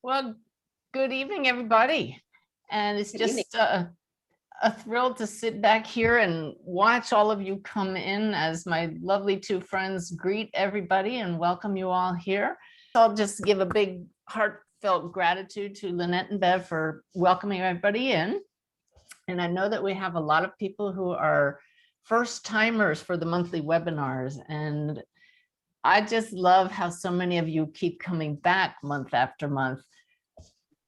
Well, good evening, everybody. And it's Good evening. just a thrill to sit back here and watch all of you come in as my lovely two friends greet everybody and welcome you all here. I'll just give a big heartfelt gratitude to Lynette and Bev for welcoming everybody in. And I know that we have a lot of people who are first timers for the monthly webinars. And I just love how so many of you keep coming back month after month.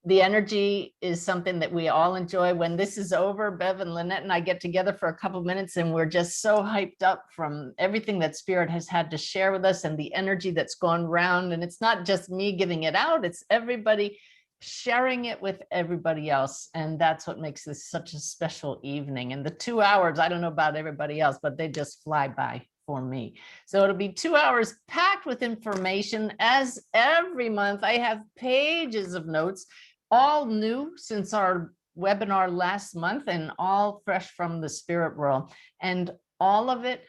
The energy is something that we all enjoy. When this is over, Bev and Lynette and I get together for a couple minutes and we're just so hyped up from everything that Spirit has had to share with us and the energy that's gone round. And it's not just me giving it out, it's everybody sharing it with everybody else. And that's what makes this such a special evening. And the 2 hours, I don't know about everybody else, but they just fly by for me. So it'll be 2 hours packed with information. As every month, I have pages of notes, all new since our webinar last month and all fresh from the spirit world. And all of it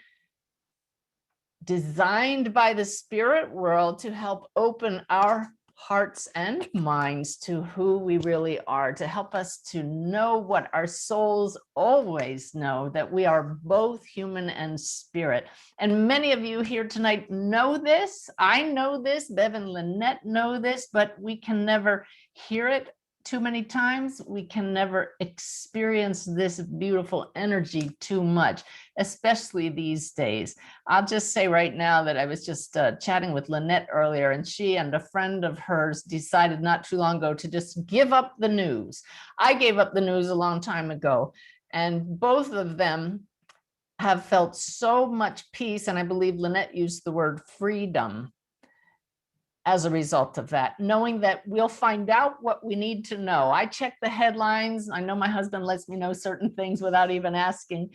designed by the spirit world to help open our hearts and minds to who we really are, to help us to know what our souls always know, that we are both human and spirit. And many of you here tonight know this. I know this. Bev and Lynette know this, but we can never hear it too many times. We can never experience this beautiful energy too much, especially these days. I'll just say right now that I was just chatting with Lynette earlier, and she and a friend of hers decided not too long ago to just give up the news. I gave up the news a long time ago, and both of them have felt so much peace, and I believe Lynette used the word freedom as a result of that, knowing that we'll find out what we need to know. I check the headlines. I know my husband lets me know certain things without even asking,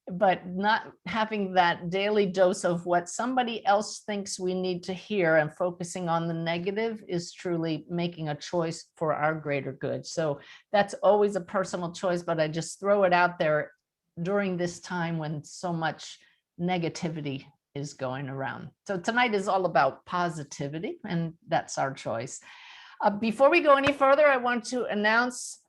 but not having that daily dose of what somebody else thinks we need to hear and focusing on the negative is truly making a choice for our greater good. So that's always a personal choice, but I just throw it out there during this time when so much negativity is going around. So tonight is all about positivity, and that's our choice. Before we go any further, I want to announce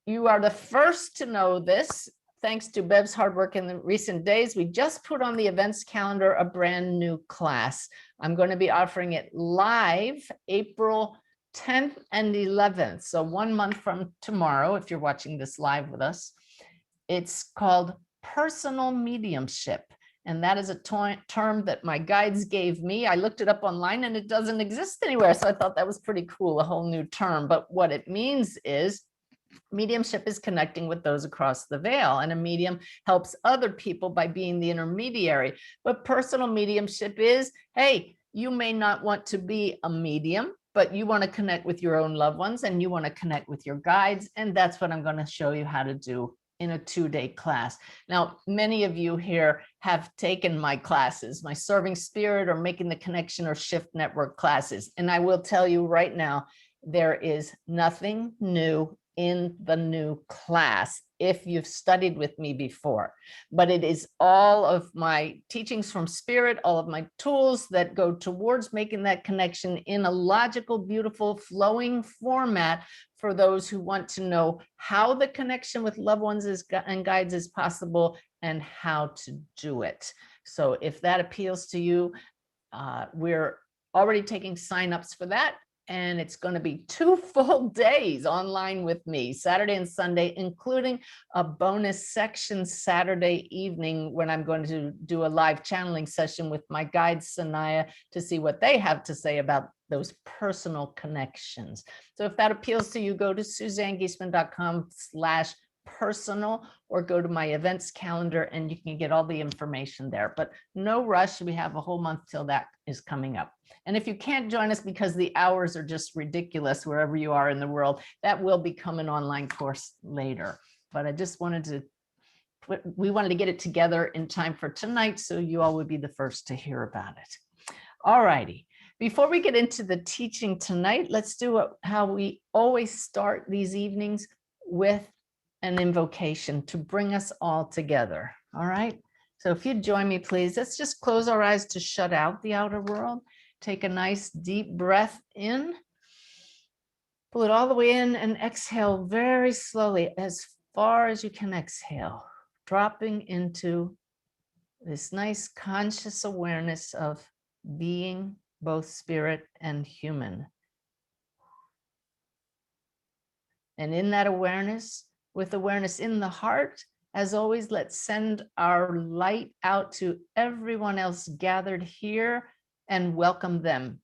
you are the first to know this. Thanks to Bev's hard work in the recent days, we just put on the events calendar a brand new class. I'm going to be offering it live April 10th and 11th. So 1 month from tomorrow, if you're watching this live with us. It's called personal mediumship. And that is a term that my guides gave me. I looked it up online and it doesn't exist anywhere. So I thought that was pretty cool, a whole new term. But what it means is mediumship is connecting with those across the veil, and a medium helps other people by being the intermediary. But personal mediumship is, hey, you may not want to be a medium, but you want to connect with your own loved ones and you want to connect with your guides. And that's what I'm going to show you how to do in a 2-day class. Now, many of you here have taken my classes, my Serving Spirit or Making the Connection or Shift Network classes. And I will tell you right now, there is nothing new in the new class if you've studied with me before, but it is all of my teachings from Spirit, all of my tools that go towards making that connection in a logical, beautiful, flowing format for those who want to know how the connection with loved ones and guides is possible and how to do it. So if that appeals to you, we're already taking signups for that. And it's going to be 2 full days online with me, Saturday and Sunday, including a bonus section Saturday evening when I'm going to do a live channeling session with my guide, Sanaya, to see what they have to say about those personal connections. So if that appeals to you, go to SuzanneGiesemann.com/personal or go to my events calendar and you can get all the information there. But no rush. We have a whole month till that is coming up. And if you can't join us because the hours are just ridiculous wherever you are in the world, that will become an online course later. But I just wanted we wanted to get it together in time for tonight, so you all would be the first to hear about it. All righty. Before we get into the teaching tonight, let's do how we always start these evenings with an invocation to bring us all together. All right. So if you join me, please, let's just close our eyes to shut out the outer world. Take a nice deep breath in Pull it all the way in and exhale very slowly, as far as you can exhale, dropping into this nice conscious awareness of being both spirit and human. And in that awareness, with awareness in the heart, as always, let's send our light out to everyone else gathered here and welcome them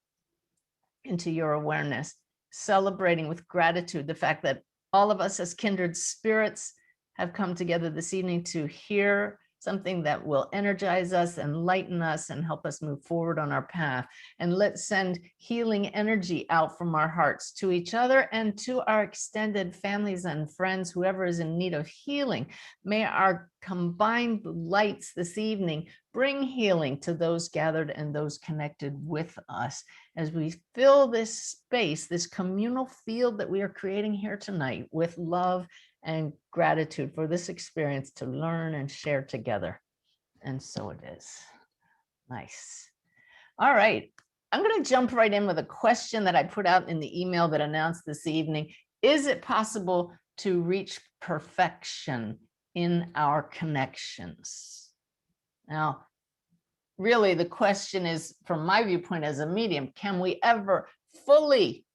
into your awareness, celebrating with gratitude the fact that all of us as kindred spirits have come together this evening to hear something that will energize us, enlighten us, and help us move forward on our path. And let's send healing energy out from our hearts to each other and to our extended families and friends, whoever is in need of healing. May our combined lights this evening bring healing to those gathered and those connected with us as we fill this space, this communal field that we are creating here tonight with love and gratitude for this experience to learn and share together. And so it is. Nice. All right. I'm going to jump right in with a question that I put out in the email that announced this evening. Is it possible to reach perfection in our connections? Now, really, the question is, from my viewpoint as a medium, can we ever fully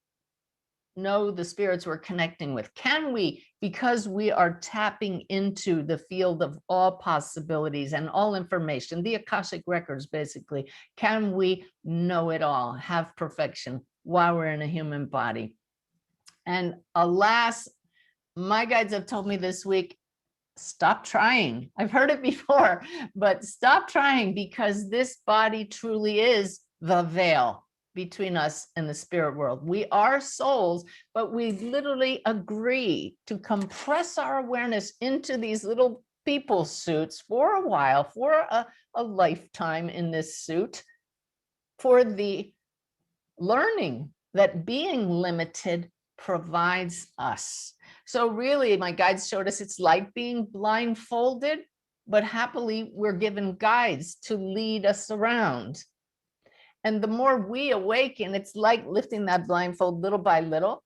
know the spirits we're connecting with? Can we, because we are tapping into the field of all possibilities and all information, the Akashic records, basically, can we know it all, have perfection while we're in a human body? And alas, my guides have told me this week, stop trying. I've heard it before, but stop trying, because this body truly is the veil between us and the spirit world. We are souls, but we literally agree to compress our awareness into these little people suits for a while, for a lifetime in this suit, for the learning that being limited provides us. So really, my guides showed us it's like being blindfolded, but happily we're given guides to lead us around. And the more we awaken, it's like lifting that blindfold little by little.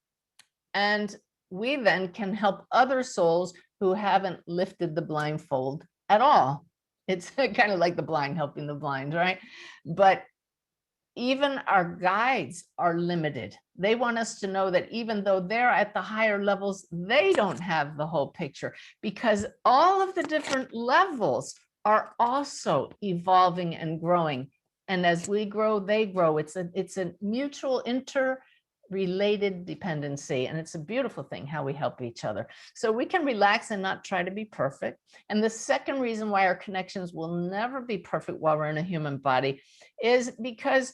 And we then can help other souls who haven't lifted the blindfold at all. It's kind of like the blind helping the blind, right? But even our guides are limited. They want us to know that even though they're at the higher levels, they don't have the whole picture, because all of the different levels are also evolving and growing. And as we grow, they grow. It's a mutual interrelated dependency. And it's a beautiful thing how we help each other. So we can relax and not try to be perfect. And the second reason why our connections will never be perfect while we're in a human body is because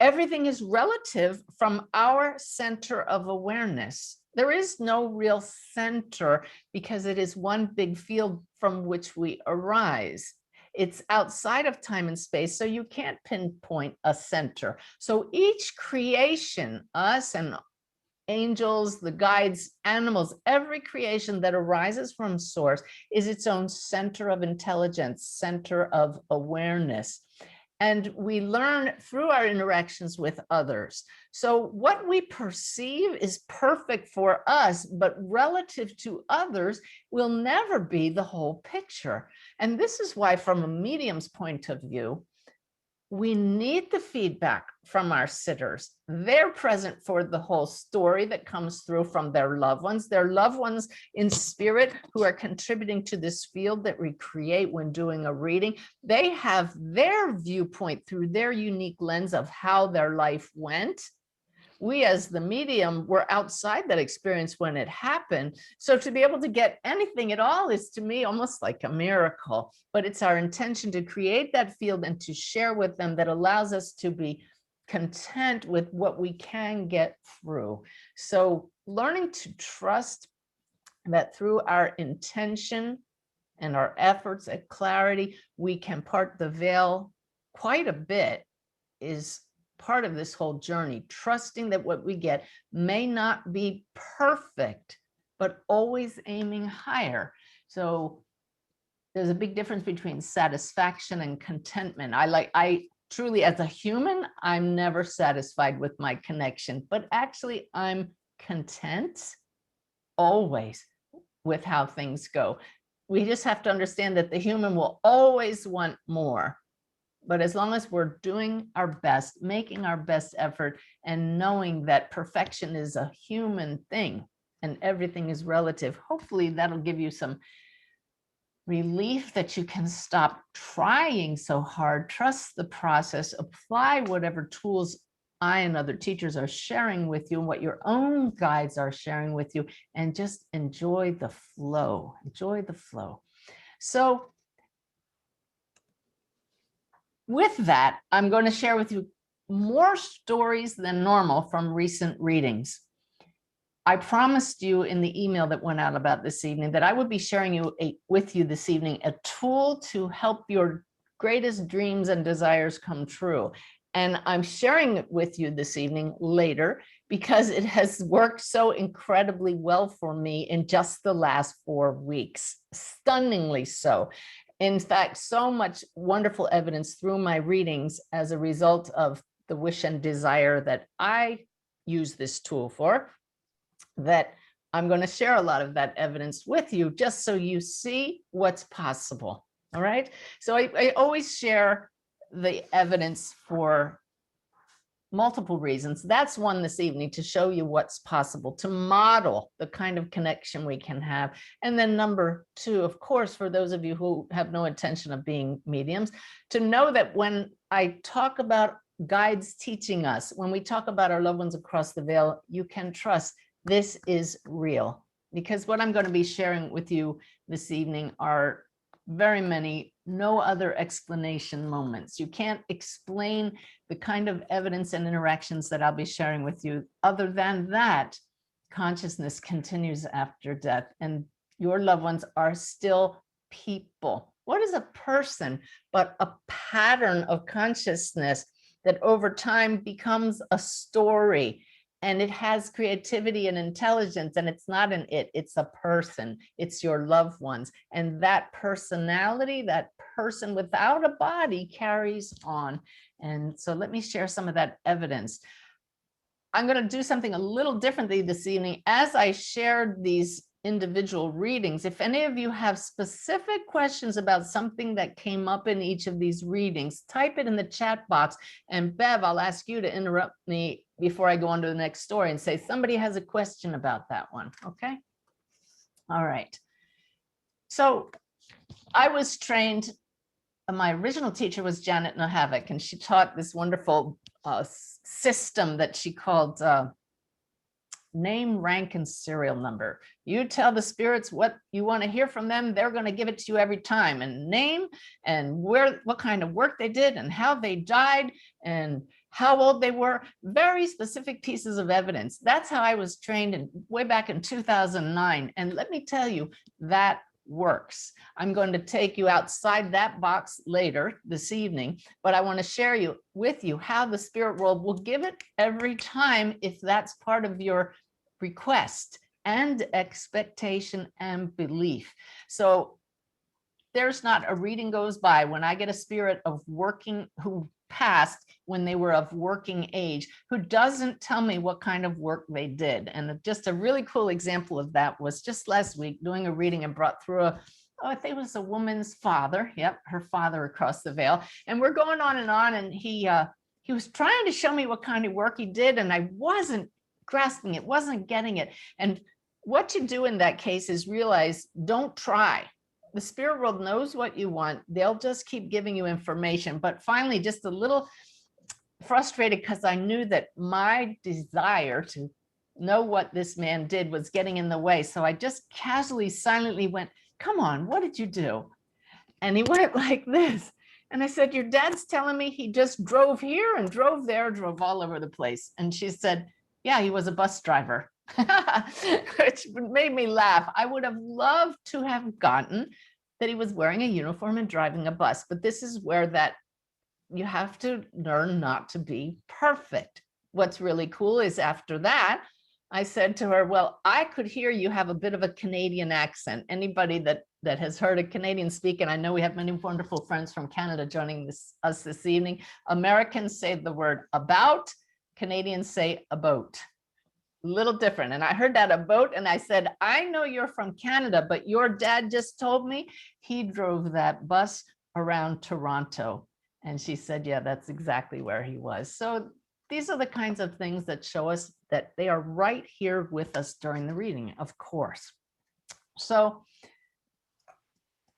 everything is relative from our center of awareness. There is no real center, because it is one big field from which we arise. It's outside of time and space, so you can't pinpoint a center. So each creation, us and angels, the guides, animals, every creation that arises from source is its own center of intelligence, center of awareness. And we learn through our interactions with others. So what we perceive is perfect for us, but relative to others will never be the whole picture. And this is why, from a medium's point of view, we need the feedback from our sitters. They're present for the whole story that comes through from their loved ones in spirit who are contributing to this field that we create when doing a reading. They have their viewpoint through their unique lens of how their life went. We as the medium were outside that experience when it happened. So to be able to get anything at all is, to me, almost like a miracle. But it's our intention to create that field and to share with them that allows us to be content with what we can get through. So learning to trust that through our intention and our efforts at clarity, we can part the veil quite a bit is part of this whole journey, trusting that what we get may not be perfect, but always aiming higher. So there's a big difference between satisfaction and contentment. I truly, as a human, I'm never satisfied with my connection, but actually I'm content always with how things go. We just have to understand that the human will always want more. But as long as we're doing our best, making our best effort, and knowing that perfection is a human thing and everything is relative, hopefully that'll give you some relief that you can stop trying so hard, trust the process, apply whatever tools I and other teachers are sharing with you and what your own guides are sharing with you, and just enjoy the flow. Enjoy the flow. So with that, I'm going to share with you more stories than normal from recent readings. I promised you in the email that went out about this evening that I would be sharing with you this evening a tool to help your greatest dreams and desires come true. And I'm sharing it with you this evening later because it has worked so incredibly well for me in just the last 4 weeks, stunningly so. In fact, so much wonderful evidence through my readings as a result of the wish and desire that I use this tool for, that I'm going to share a lot of that evidence with you just so you see what's possible. All right. So I always share the evidence for multiple reasons. That's one this evening, to show you what's possible, to model the kind of connection we can have. And then number 2, of course, for those of you who have no intention of being mediums, to know that when I talk about guides teaching us, when we talk about our loved ones across the veil, you can trust this is real. Because what I'm going to be sharing with you this evening are very many no other explanation moments. You can't explain the kind of evidence and interactions that I'll be sharing with you. Other than that, consciousness continues after death, and your loved ones are still people. What is a person but a pattern of consciousness that over time becomes a story? And it has creativity and intelligence, and it's not an it, it's a person, it's your loved ones. And that personality, that person without a body, carries on. And so let me share some of that evidence. I'm going to do something a little differently this evening. As I shared these individual readings, if any of you have specific questions about something that came up in each of these readings, type it in the chat box. And Bev, I'll ask you to interrupt me before I go on to the next story and say, somebody has a question about that one. Okay. All right. So I was trained, my original teacher was Janet Nohavec, and she taught this wonderful system that she called name, rank, and serial number. You tell the spirits what you want to hear from them, they're going to give it to you every time, and name and what kind of work they did and how they died and how old they were. Very specific pieces of evidence. That's how I was trained way back in 2009. And let me tell you, that works. I'm going to take you outside that box later this evening, but I want to share with you how the spirit world will give it every time if that's part of your request and expectation and belief. So there's not a reading goes by when I get a spirit of working who passed when they were of working age, who doesn't tell me what kind of work they did. And just a really cool example of that was just last week doing a reading and brought through I think it was a woman's father. Yep, her father across the veil. And we're going on, and he was trying to show me what kind of work he did, and I wasn't grasping it, wasn't getting it. And what you do in that case is realize, don't try. The spirit world knows what you want. They'll just keep giving you information. But finally, just a little frustrated because I knew that my desire to know what this man did was getting in the way. So I just casually, silently went, come on, what did you do? And he went like this. And I said, your dad's telling me he just drove here and drove there, drove all over the place. And she said, yeah, he was a bus driver. Which made me laugh. I would have loved to have gotten that he was wearing a uniform and driving a bus, but this is where that you have to learn not to be perfect. What's really cool is after that, I said to her, well, I could hear you have a bit of a Canadian accent. Anybody that has heard a Canadian speak, and I know we have many wonderful friends from Canada joining us this evening. Americans say the word about, Canadians say a boat. Little different. And I heard that a boat, and I said, I know you're from Canada, but your dad just told me he drove that bus around Toronto. And she said, yeah, that's exactly where he was. So these are the kinds of things that show us that they are right here with us during the reading, of course. So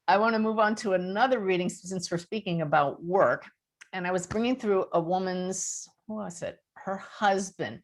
I want to move on to another reading since we're speaking about work. And I was bringing through a woman's, what was it? Her husband.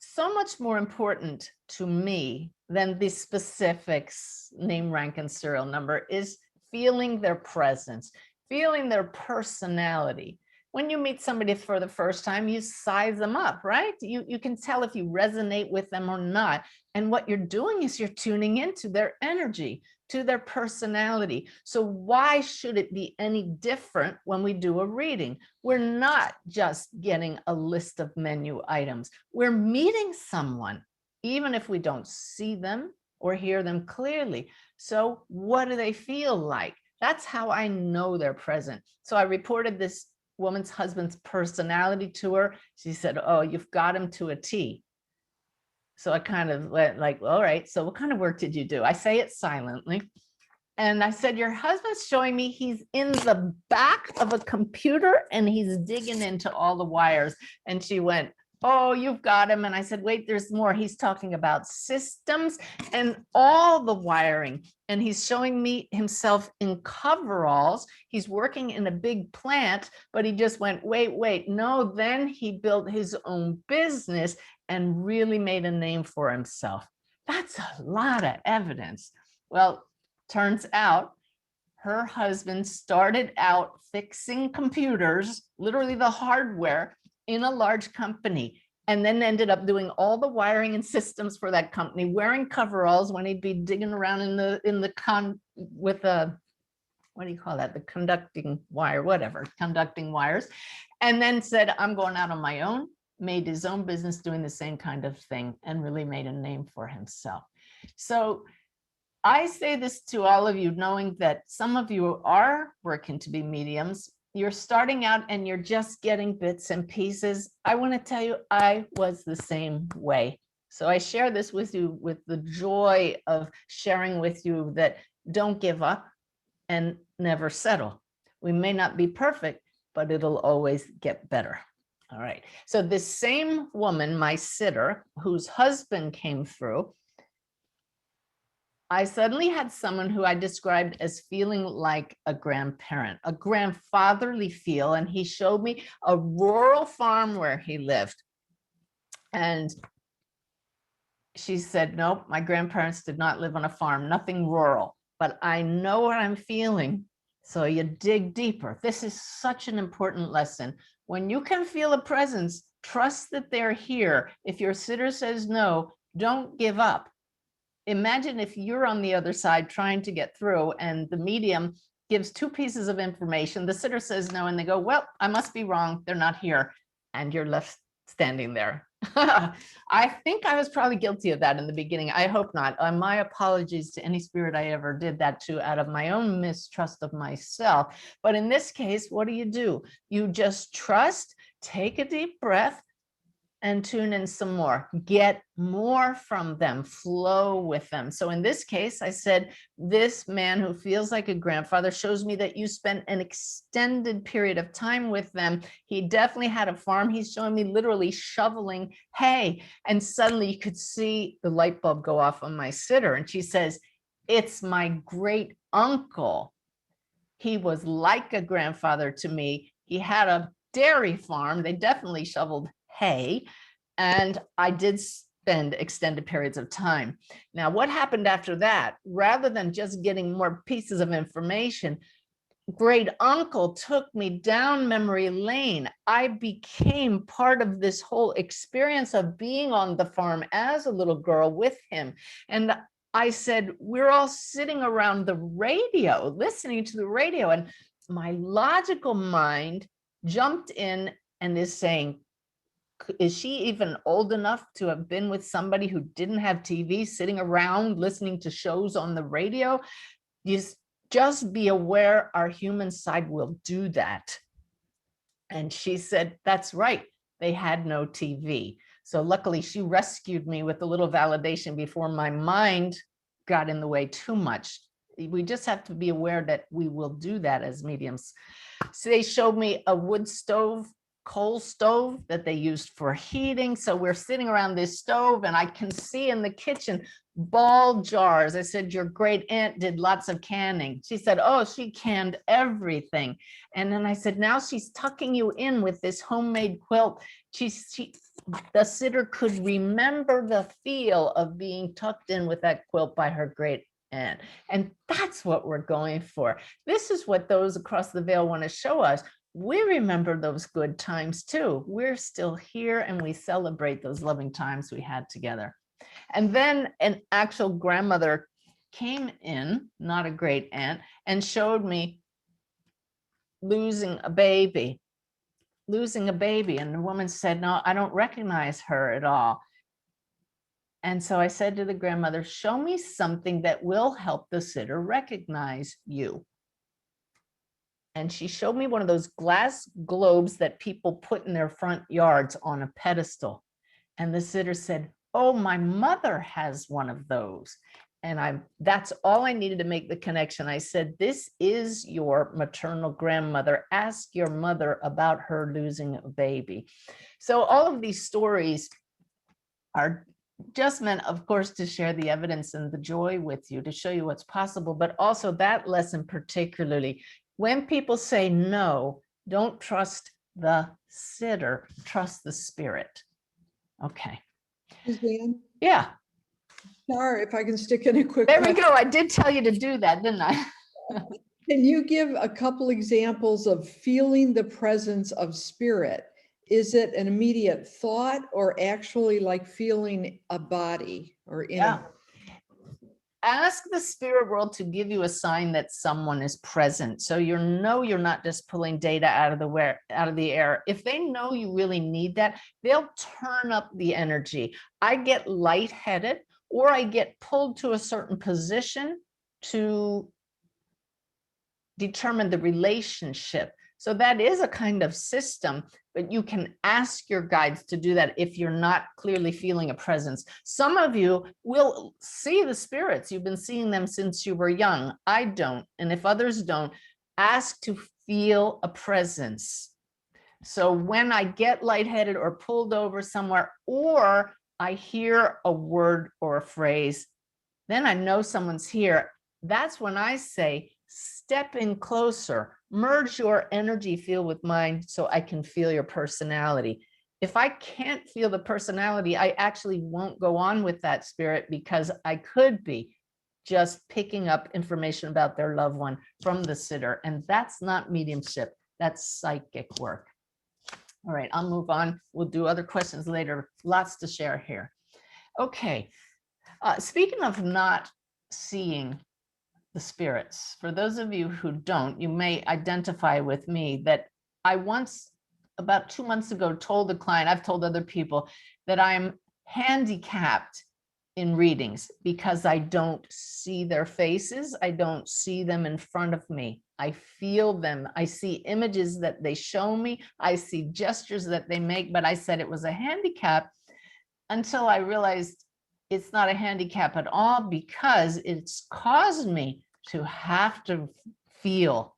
So much more important to me than the specifics, name, rank, and serial number, is feeling their presence, feeling their personality. When you meet somebody for the first time, you size them up, right? You can tell if you resonate with them or not. And what you're doing is you're tuning into their energy, to their personality. So why should it be any different when we do a reading? We're not just getting a list of menu items. We're meeting someone, even if we don't see them or hear them clearly. So what do they feel like? That's how I know they're present. So I reported this woman's husband's personality to her. She said, oh, you've got him to a T. So I kind of went like, all right, so what kind of work did you do? I say it silently. And I said, your husband's showing me he's in the back of a computer and he's digging into all the wires. And she went, oh, you've got him. And I said, wait, there's more. He's talking about systems and all the wiring. And he's showing me himself in coveralls. He's working in a big plant, but he just went, wait, no. Then he built his own business and really made a name for himself. That's a lot of evidence. Well, turns out her husband started out fixing computers, literally the hardware, in a large company, and then ended up doing all the wiring and systems for that company, wearing coveralls when he'd be digging around with a, what do you call that? The conducting wire, whatever, conducting wires, and then said, I'm going out on my own, made his own business doing the same kind of thing, and really made a name for himself. So I say this to all of you, knowing that some of you are working to be mediums. You're starting out and you're just getting bits and pieces. I want to tell you, I was the same way. So I share this with you with the joy of sharing with you that don't give up and never settle. We may not be perfect, but it'll always get better. All right. So this same woman, my sitter, whose husband came through, I suddenly had someone who I described as feeling like a grandparent, a grandfatherly feel. And he showed me a rural farm where he lived. And she said, nope, my grandparents did not live on a farm, nothing rural, but I know what I'm feeling. So you dig deeper. This is such an important lesson. When you can feel a presence, trust that they're here. If your sitter says no, don't give up. Imagine if you're on the other side trying to get through and the medium gives two pieces of information. The sitter says no, and they go, well, I must be wrong. They're not here. And you're left standing there. I think I was probably guilty of that in the beginning. I hope not. My apologies to any spirit I ever did that to out of my own mistrust of myself. But in this case, what do? You just trust, take a deep breath, and tune in some more, get more from them, flow with them. So in this case, I said, this man who feels like a grandfather shows me that you spent an extended period of time with them. He definitely had a farm. He's showing me literally shoveling hay. And suddenly you could see the light bulb go off on my sitter. And she says, it's my great uncle. He was like a grandfather to me. He had a dairy farm. They definitely shoveled hay, and I did spend extended periods of time. Now, what happened after that? Rather than just getting more pieces of information, great uncle took me down memory lane. I became part of this whole experience of being on the farm as a little girl with him. And I said, we're all sitting around the radio, listening to the radio. And my logical mind jumped in and is saying, Is she even old enough to have been with somebody who didn't have TV, sitting around listening to shows on the radio? You just be aware our human side will do that. And she said, that's right. They had no TV. So luckily she rescued me with a little validation before my mind got in the way too much. We just have to be aware that we will do that as mediums. So they showed me a wood stove, coal stove that they used for heating. So we're sitting around this stove and I can see in the kitchen ball jars. I said, your great aunt did lots of canning. She said, oh, she canned everything. And then I said, now she's tucking you in with this homemade quilt. The sitter could remember the feel of being tucked in with that quilt by her great aunt. And that's what we're going for. This is what those across the veil want to show us. We remember those good times too. We're still here and we celebrate those loving times we had together. And then an actual grandmother came in, not a great aunt, and showed me losing a baby. And the woman said, no, I don't recognize her at all. And so I said to the grandmother, show me something that will help the sitter recognize you. And she showed me one of those glass globes that people put in their front yards on a pedestal. And the sitter said, oh, my mother has one of those. And that's all I needed to make the connection. I said, this is your maternal grandmother. Ask your mother about her losing a baby. So all of these stories are just meant, of course, to share the evidence and the joy with you, to show you what's possible, but also that lesson particularly. When people say no, don't trust the sitter, trust the spirit. Okay. Suzanne? Yeah. Sorry, if I can stick in a quick There question. we go. I did tell you to do that, didn't I? Can you give a couple examples of feeling the presence of spirit? Is it an immediate thought or actually like feeling a body or in Yeah. Ask the spirit world to give you a sign that someone is present. So you know you're not just pulling data out of the air. If they know you really need that, they'll turn up the energy. I get lightheaded or I get pulled to a certain position to determine the relationship. So that is a kind of system, but you can ask your guides to do that if you're not clearly feeling a presence. Some of you will see the spirits. You've been seeing them since you were young. I don't. And if others don't, ask to feel a presence. So when I get lightheaded or pulled over somewhere, or I hear a word or a phrase, then I know someone's here. That's when I say, step in closer, merge your energy field with mine so I can feel your personality. If I can't feel the personality, I actually won't go on with that spirit because I could be just picking up information about their loved one from the sitter. And that's not mediumship, that's psychic work. All right, I'll move on. We'll do other questions later. Lots to share here. Okay, speaking of not seeing the spirits, for those of you who don't, you may identify with me that I once, about 2 months ago, told a client, I've told other people, that I'm handicapped in readings because I don't see their faces. I don't see them in front of me. I feel them. I see images that they show me. I see gestures that they make, but I said it was a handicap until I realized it's not a handicap at all because it's caused me to have to feel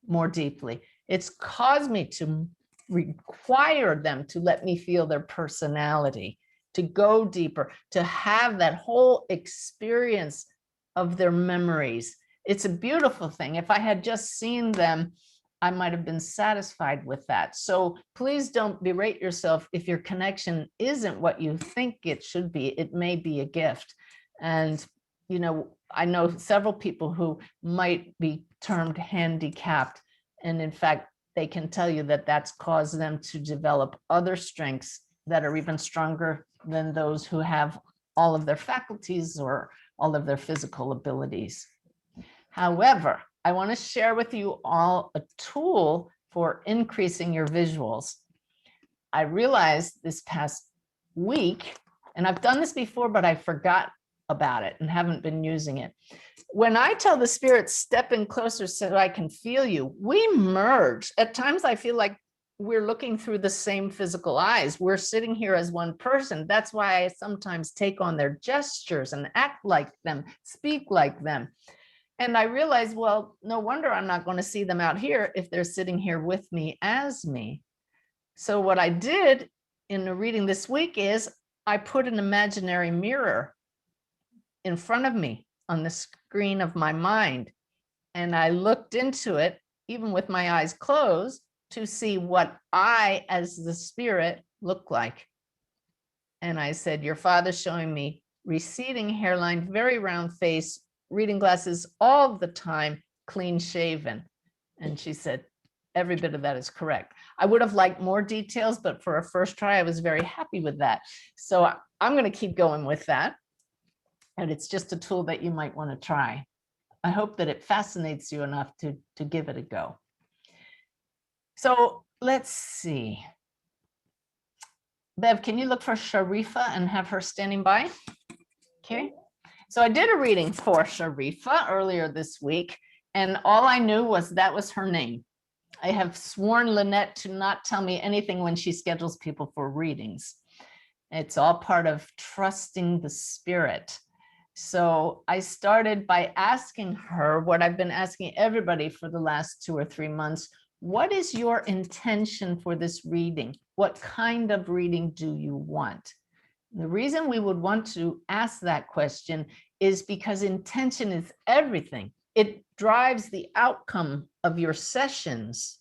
more deeply. It's caused me to require them to let me feel their personality, to go deeper, to have that whole experience of their memories. It's a beautiful thing. If I had just seen them, I might have been satisfied with that. So please don't berate yourself if your connection isn't what you think it should be. It may be a gift. And, you know, I know several people who might be termed handicapped. And in fact, they can tell you that that's caused them to develop other strengths that are even stronger than those who have all of their faculties or all of their physical abilities. However, I want to share with you all a tool for increasing your visuals. I realized this past week, and I've done this before, but I forgot about it and haven't been using it. When I tell the spirit, step in closer so I can feel you, we merge. At times I feel like we're looking through the same physical eyes. We're sitting here as one person. That's why I sometimes take on their gestures and act like them, speak like them. And I realized, well, no wonder I'm not going to see them out here if they're sitting here with me as me. So what I did in the reading this week is I put an imaginary mirror in front of me on the screen of my mind. And I looked into it, even with my eyes closed, to see what I, as the spirit, look like. And I said, your father's showing me receding hairline, very round face, reading glasses all the time, clean shaven. And she said, every bit of that is correct. I would have liked more details, but for a first try, I was very happy with that. So I'm going to keep going with that. And it's just a tool that you might want to try. I hope that it fascinates you enough to give it a go. So let's see. Bev, can you look for Sharifa and have her standing by? Okay. So I did a reading for Sharifa earlier this week, and all I knew was that was her name. I have sworn Lynette to not tell me anything when she schedules people for readings. It's all part of trusting the spirit. So I started by asking her what I've been asking everybody for the last 2 or 3 months. What is your intention for this reading? What kind of reading do you want? The reason we would want to ask that question is because intention is everything. It drives the outcome of your sessions.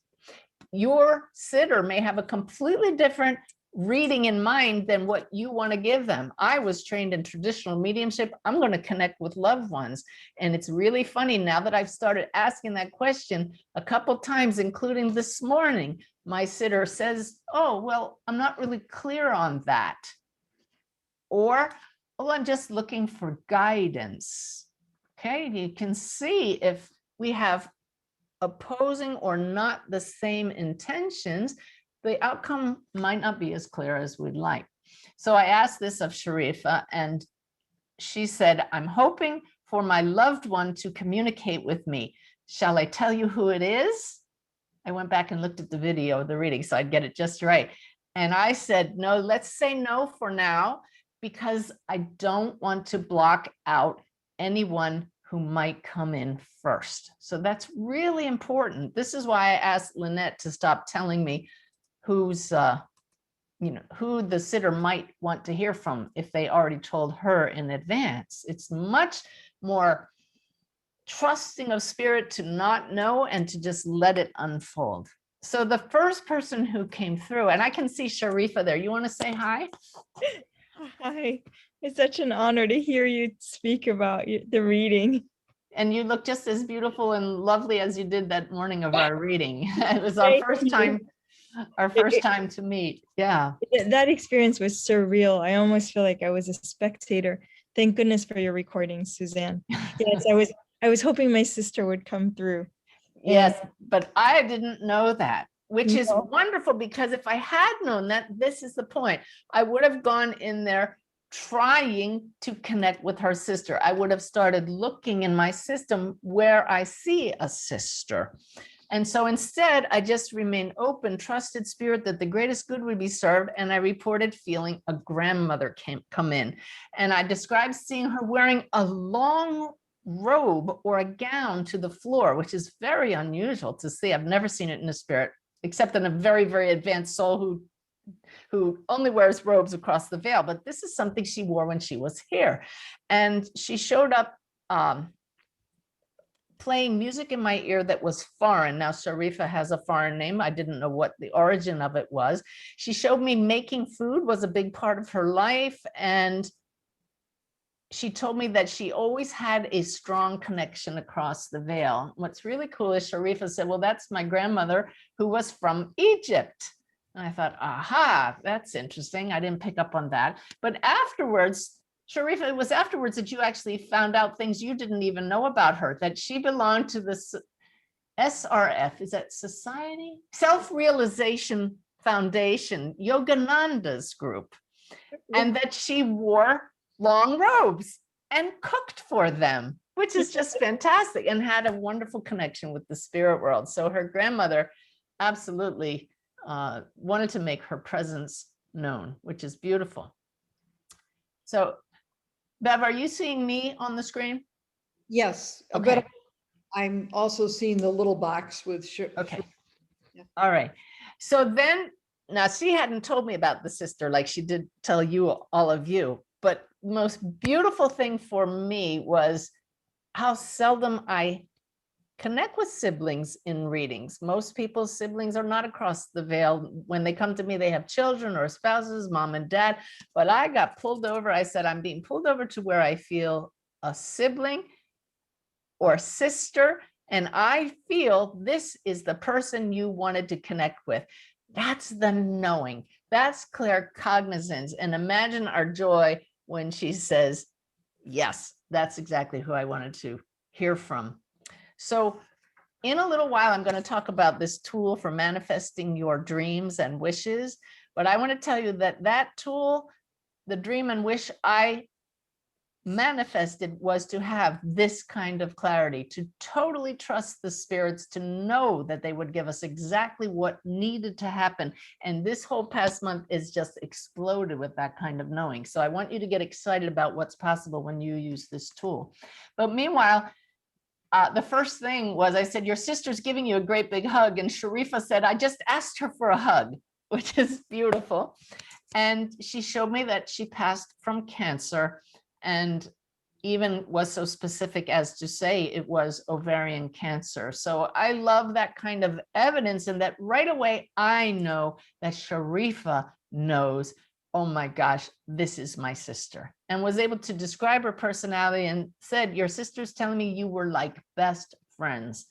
Your sitter may have a completely different reading in mind than what you want to give them. I was trained in traditional mediumship. I'm going to connect with loved ones. And it's really funny now that I've started asking that question a couple times, including this morning, my sitter says, oh, well, I'm not really clear on that. Or, oh, I'm just looking for guidance. Okay, you can see if we have opposing or not the same intentions, the outcome might not be as clear as we'd like. So I asked this of Sharifa, and she said, I'm hoping for my loved one to communicate with me. Shall I tell you who it is? I went back and looked at the video of the reading so I'd get it just right. And I said, no, let's say no for now, because I don't want to block out anyone who might come in first. So that's really important. This is why I asked Lynette to stop telling me who's, who the sitter might want to hear from if they already told her in advance. It's much more trusting of spirit to not know and to just let it unfold. So the first person who came through, and I can see Sharifa there. You want to say hi? Hi. It's such an honor to hear you speak about the reading. And you look just as beautiful and lovely as you did that morning of our reading. It was our first time to meet. Yeah. That experience was surreal. I almost feel like I was a spectator. Thank goodness for your recording, Suzanne. Yes, I was hoping my sister would come through. Yes, but I didn't know that, which is wonderful, because if I had known that, this is the point, I would have gone in there trying to connect with her sister. I would have started looking in my system where I see a sister. And so instead, I just remained open, trusted spirit that the greatest good would be served. And I reported feeling a grandmother come in. And I described seeing her wearing a long robe or a gown to the floor, which is very unusual to see. I've never seen it in a spirit, except in a very, very advanced soul who only wears robes across the veil. But this is something she wore when she was here. And she showed up playing music in my ear that was foreign. Now, Sharifa has a foreign name. I didn't know what the origin of it was. She showed me making food was a big part of her life. And she told me that she always had a strong connection across the veil. What's really cool is Sharifa said, well, that's my grandmother who was from Egypt. And I thought, aha, that's interesting. I didn't pick up on that. But afterwards, Sharifa, it was afterwards that you actually found out things you didn't even know about her, that she belonged to this SRF, is that Society? Self-Realization Foundation, Yogananda's group, and that she wore long robes and cooked for them, which is just fantastic, and had a wonderful connection with the spirit world. So her grandmother absolutely wanted to make her presence known, which is beautiful. So Bev, are you seeing me on the screen? Yes, Okay. but I'm also seeing the little box with Okay. Yeah. All right. So then, now she hadn't told me about the sister like she did tell you, all of you, but the most beautiful thing for me was how seldom I connect with siblings in readings. Most people's siblings are not across the veil. When they come to me, they have children or spouses, mom and dad, but I got pulled over. I said, I'm being pulled over to where I feel a sibling or sister, and I feel this is the person you wanted to connect with. That's the knowing. That's claircognizance. And imagine our joy when she says, yes, that's exactly who I wanted to hear from. So in a little while, I'm going to talk about this tool for manifesting your dreams and wishes. But I want to tell you that that tool, the dream and wish I manifested, was to have this kind of clarity, to totally trust the spirits, to know that they would give us exactly what needed to happen. And this whole past month is just exploded with that kind of knowing. So I want you to get excited about what's possible when you use this tool. But meanwhile, the first thing was I said, your sister's giving you a great big hug. And Sharifa said, I just asked her for a hug, which is beautiful. And she showed me that she passed from cancer, and even was so specific as to say it was ovarian cancer. So I love that kind of evidence, and that right away I know that Sharifa knows, oh my gosh, this is my sister, and was able to describe her personality and said, your sister's telling me you were like best friends.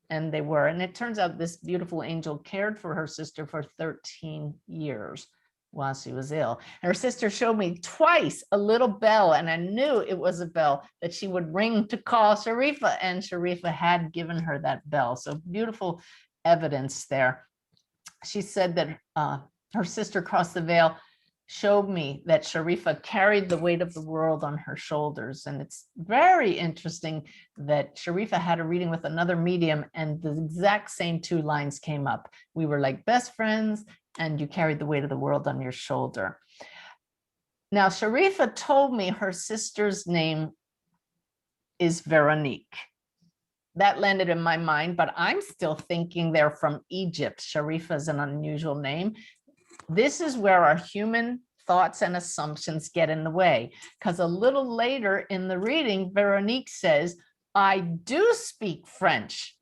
And they were. And it turns out this beautiful angel cared for her sister for 13 years while she was ill. And her sister showed me twice a little bell, and I knew it was a bell that she would ring to call Sharifa, and Sharifa had given her that bell. So beautiful evidence there. She said that her sister crossed the veil showed me that Sharifa carried the weight of the world on her shoulders. And it's very interesting that Sharifa had a reading with another medium, and the exact same two lines came up. We were like best friends, and you carried the weight of the world on your shoulder. Now, Sharifa told me her sister's name is Veronique. That landed in my mind, but I'm still thinking they're from Egypt. Sharifa is an unusual name. This is where our human thoughts and assumptions get in the way, because a little later in the reading, Veronique says, I do speak French.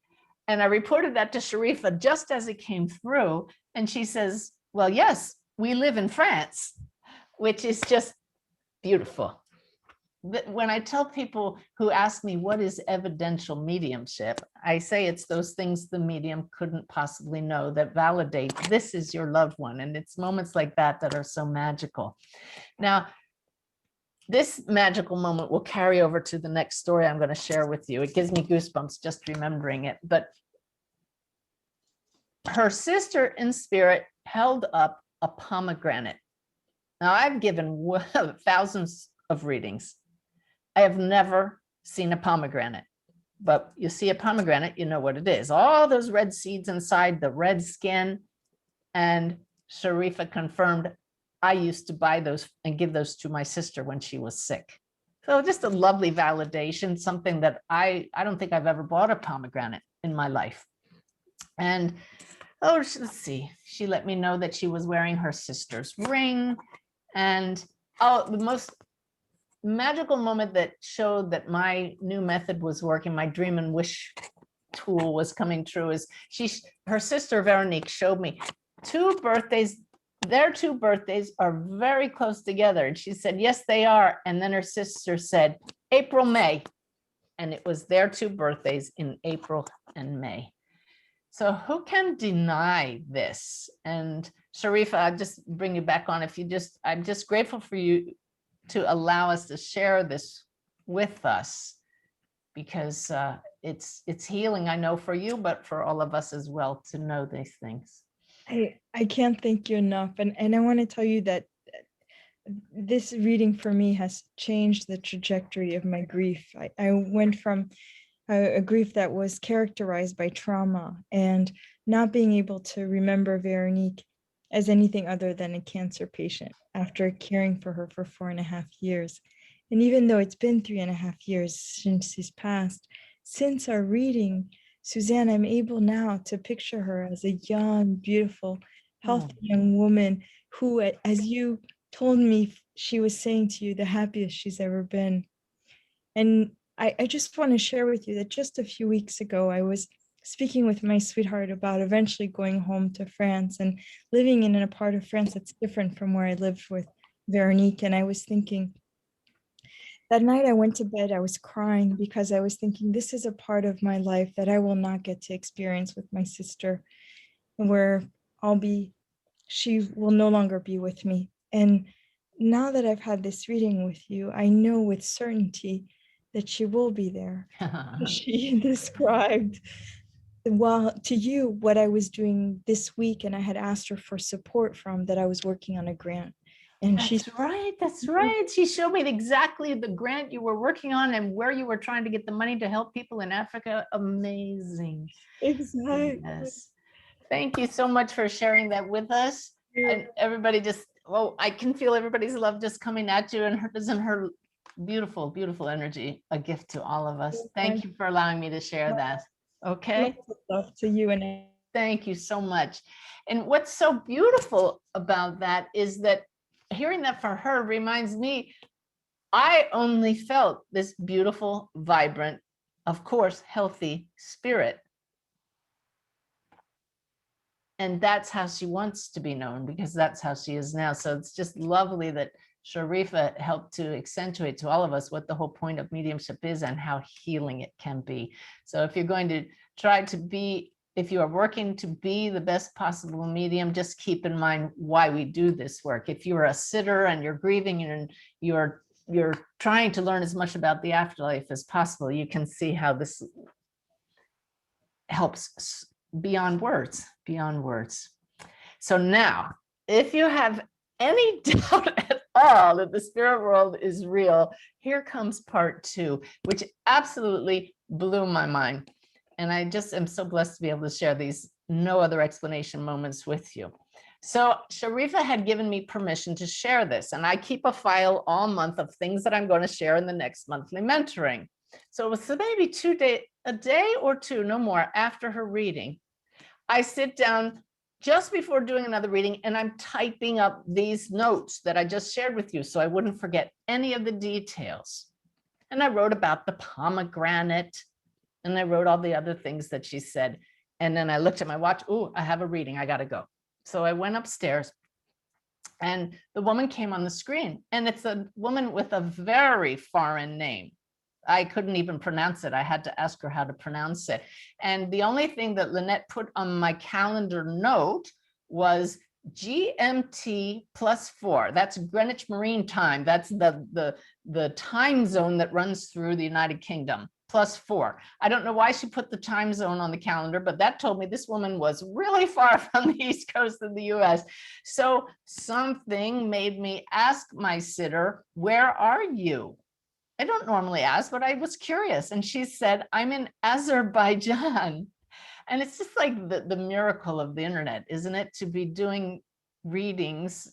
And I reported that to Sharifa just as it came through. And she says, well, yes, we live in France, which is just beautiful. When I tell people who ask me what is evidential mediumship, I say it's those things the medium couldn't possibly know that validate this is your loved one. And it's moments like that that are so magical. Now, this magical moment will carry over to the next story I'm going to share with you. It gives me goosebumps just remembering it. But her sister in spirit held up a pomegranate. Now, I've given thousands of readings. I have never seen a pomegranate, but you see a pomegranate, you know what it is. All those red seeds inside, the red skin. And Sharifa confirmed, I used to buy those and give those to my sister when she was sick. So just a lovely validation, something that I don't think I've ever bought a pomegranate in my life. And oh, let's see, she let me know that she was wearing her sister's ring. And oh, the most magical moment that showed that my new method was working, my dream and wish tool was coming true, is her sister Veronique showed me two birthdays. Their two birthdays are very close together. And she said, yes, they are. And then her sister said, April, May. And it was their two birthdays in April and May. So who can deny this? And Sharifa, I'll just bring you back on. I'm just grateful for you to allow us to share this with us, because it's healing, I know, for you, but for all of us as well, to know these things. I can't thank you enough. And I want to tell you that this reading for me has changed the trajectory of my grief. I went from a grief that was characterized by trauma and not being able to remember Veronique as anything other than a cancer patient after caring for her for 4.5 years. And even though it's been 3.5 years since she's passed, since our reading, Suzanne, I'm able now to picture her as a young, beautiful, healthy young woman who, as you told me, she was saying to you, the happiest she's ever been. And I just want to share with you that just a few weeks ago, I was speaking with my sweetheart about eventually going home to France and living in a part of France that's different from where I lived with Veronique. And I was thinking, that night I went to bed, I was crying because I was thinking, this is a part of my life that I will not get to experience with my sister, where she will no longer be with me. And now that I've had this reading with you, I know with certainty that she will be there. She described, well, to you what I was doing this week, and I had asked her for support from that. I was working on a grant. And That's right. That's right. She showed me exactly the grant you were working on and where you were trying to get the money to help people in Africa. Amazing. Exactly. Yes. Thank you so much for sharing that with us. And everybody just, oh, I can feel everybody's love just coming at you, and isn't her beautiful, beautiful energy a gift to all of us. Thank you for allowing me to share that. Okay. Love to you and Thank you so much. And what's so beautiful about that is that hearing that from her reminds me, I only felt this beautiful, vibrant, of course, healthy spirit. And that's how she wants to be known, because that's how she is now. So it's just lovely that Sharifa helped to accentuate to all of us what the whole point of mediumship is and how healing it can be. So if you're going to try to be, if you are working to be the best possible medium, just keep in mind why we do this work. If you're a sitter and you're grieving and you're trying to learn as much about the afterlife as possible, you can see how this helps beyond words, beyond words. So now, if you have any doubt at all that the spirit world is real, here comes part 2, which absolutely blew my mind. And I just am so blessed to be able to share these no other explanation moments with you. So Sharifa had given me permission to share this, and I keep a file all month of things that I'm going to share in the next monthly mentoring. So it was maybe a day or two, no more, after her reading, I sit down just before doing another reading and I'm typing up these notes that I just shared with you so I wouldn't forget any of the details. And I wrote about the pomegranate, and I wrote all the other things that she said. And then I looked at my watch. Oh, I have a reading. I got to go. So I went upstairs and the woman came on the screen, and it's a woman with a very foreign name. I couldn't even pronounce it. I had to ask her how to pronounce it. And the only thing that Lynette put on my calendar note was GMT +4. That's Greenwich Marine Time. That's the time zone that runs through the United Kingdom, +4. I don't know why she put the time zone on the calendar, but that told me this woman was really far from the East Coast of the US. So something made me ask my sitter, where are you? I don't normally ask, but I was curious. And she said, I'm in Azerbaijan. And it's just like the miracle of the internet, isn't it? To be doing readings,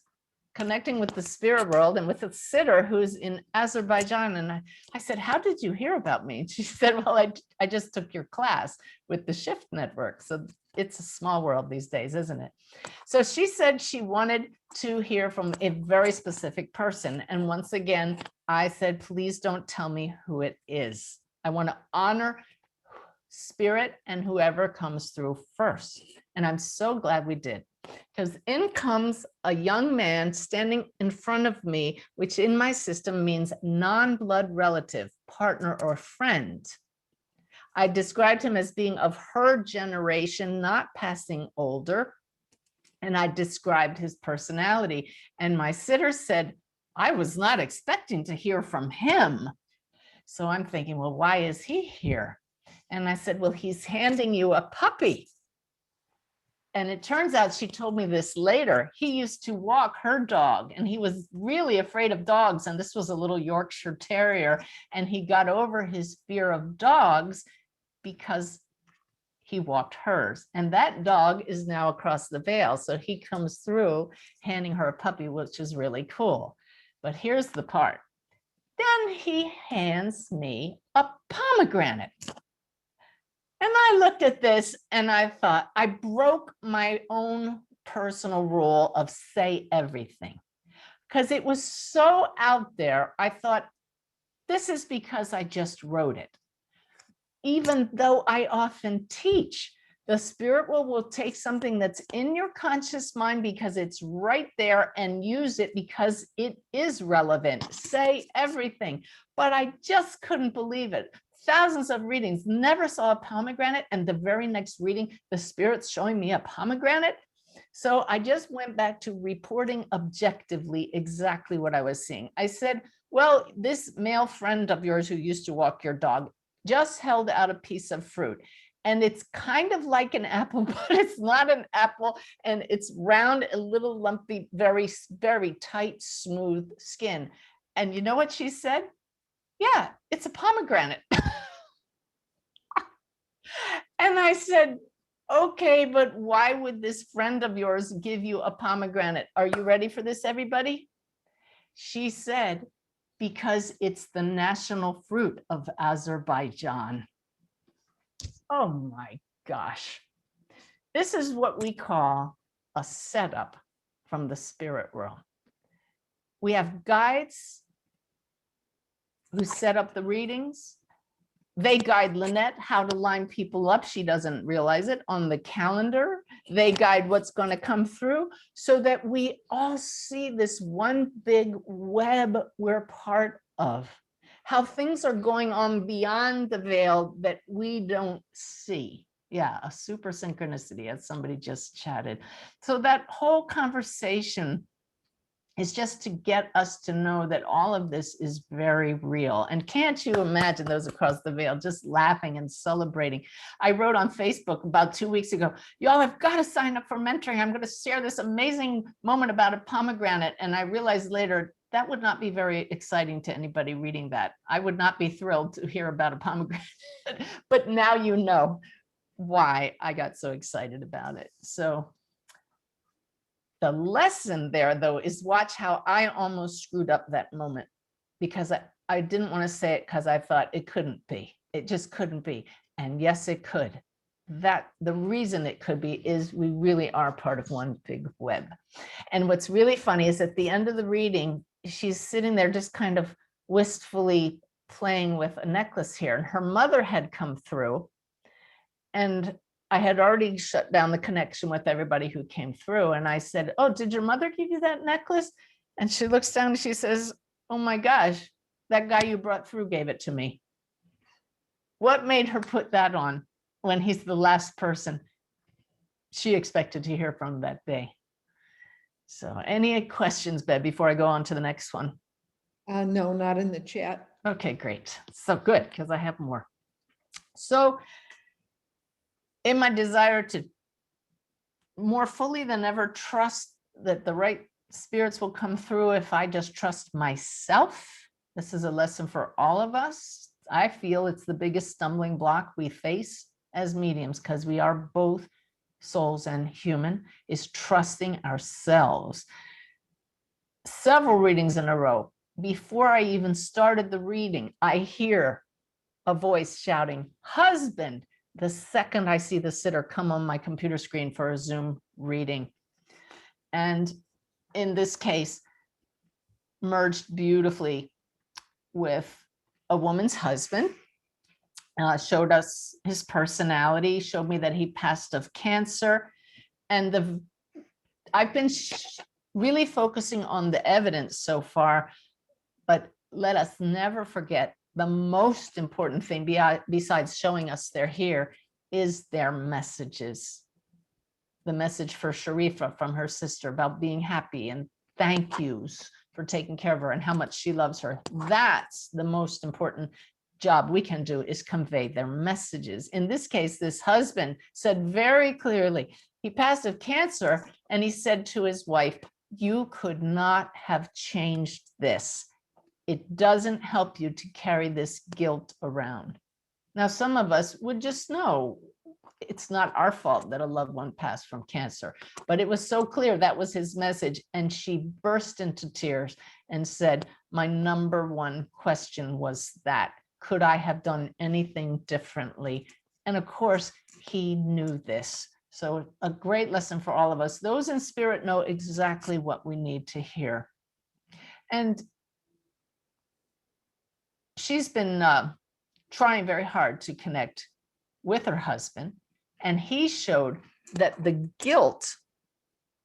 connecting with the spirit world and with a sitter who's in Azerbaijan. And I said, how did you hear about me? And she said, well, I just took your class with the Shift Network. So it's a small world these days, isn't it? So she said she wanted to hear from a very specific person. And once again, I said, please don't tell me who it is. I want to honor spirit and whoever comes through first. And I'm so glad we did, because in comes a young man standing in front of me, which in my system means non-blood relative, partner, or friend. I described him as being of her generation, not passing older. And I described his personality. And my sitter said, I was not expecting to hear from him. So I'm thinking, well, why is he here? And I said, well, he's handing you a puppy. And it turns out, she told me this later, he used to walk her dog and he was really afraid of dogs. And this was a little Yorkshire Terrier. And he got over his fear of dogs because he walked hers. And that dog is now across the veil. So he comes through handing her a puppy, which is really cool. But here's the part. Then he hands me a pomegranate. And I looked at this and I thought, I broke my own personal rule of say everything, because it was so out there. I thought, this is because I just wrote it. Even though I often teach, the spirit will take something that's in your conscious mind because it's right there and use it because it is relevant. Say everything. But I just couldn't believe it. Thousands of readings, never saw a pomegranate. And the very next reading, the spirit's showing me a pomegranate. So I just went back to reporting objectively exactly what I was seeing. I said, well, this male friend of yours who used to walk your dog just held out a piece of fruit. And it's kind of like an apple, but it's not an apple. And it's round, a little lumpy, very, very tight, smooth skin. And you know what she said? Yeah, it's a pomegranate. And I said, okay, but why would this friend of yours give you a pomegranate? Are you ready for this, everybody? She said, because it's the national fruit of Azerbaijan. Oh my gosh. This is what we call a setup from the spirit world. We have guides who set up the readings. They guide Lynette how to line people up. She doesn't realize it on the calendar. They guide what's going to come through so that we all see this one big web we're part of. How things are going on beyond the veil that we don't see. Yeah, a super synchronicity, as somebody just chatted. So that whole conversation is just to get us to know that all of this is very real. And can't you imagine those across the veil just laughing and celebrating? I wrote on Facebook about 2 weeks ago, y'all have got to sign up for mentoring. I'm going to share this amazing moment about a pomegranate. And I realized later that would not be very exciting to anybody reading that. I would not be thrilled to hear about a pomegranate, but now you know why I got so excited about it. So the lesson there, though, is watch how I almost screwed up that moment, because I didn't want to say it because I thought it couldn't be. It just couldn't be. And yes, it could. That the reason it could be is we really are part of one big web. And what's really funny is at the end of the reading, she's sitting there just kind of wistfully playing with a necklace here. And her mother had come through, and I had already shut down the connection with everybody who came through. And I said, oh, did your mother give you that necklace? And she looks down and she says, oh my gosh, that guy you brought through gave it to me. What made her put that on when he's the last person she expected to hear from that day? So any questions, Bev, before I go on to the next one? No, not in the chat. Okay, great. So good, because I have more. So in my desire to more fully than ever trust that the right spirits will come through if I just trust myself, this is a lesson for all of us. I feel it's the biggest stumbling block we face as mediums, because we are both souls and human, is trusting ourselves. Several readings in a row, before I even started the reading, I hear a voice shouting, husband, the second I see the sitter come on my computer screen for a Zoom reading. And in this case, merged beautifully with a woman's husband, showed us his personality, showed me that he passed of cancer. And I've been really focusing on the evidence so far, but let us never forget the most important thing besides showing us they're here is their messages. The message for Sharifa from her sister about being happy and thank yous for taking care of her and how much she loves her. That's the most important. job we can do is convey their messages. In this case, this husband said very clearly, he passed of cancer, and he said to his wife, you could not have changed this. It doesn't help you to carry this guilt around. Now, some of us would just know it's not our fault that a loved one passed from cancer, but it was so clear that was his message. And she burst into tears and said, my number one question was that, could I have done anything differently? And of course, he knew this. So a great lesson for all of us. Those in spirit know exactly what we need to hear. And she's been trying very hard to connect with her husband. And he showed that the guilt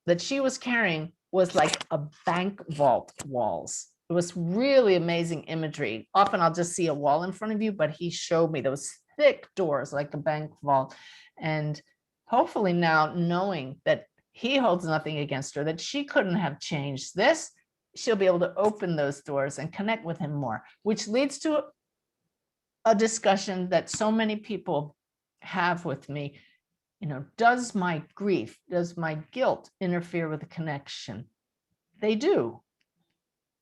that she was carrying was like a bank vault walls. It was really amazing imagery. Often I'll just see a wall in front of you, but he showed me those thick doors like a bank vault. And hopefully now, knowing that he holds nothing against her, that she couldn't have changed this, she'll be able to open those doors and connect with him more, which leads to a discussion that so many people have with me. You know, does my grief, does my guilt interfere with the connection? They do,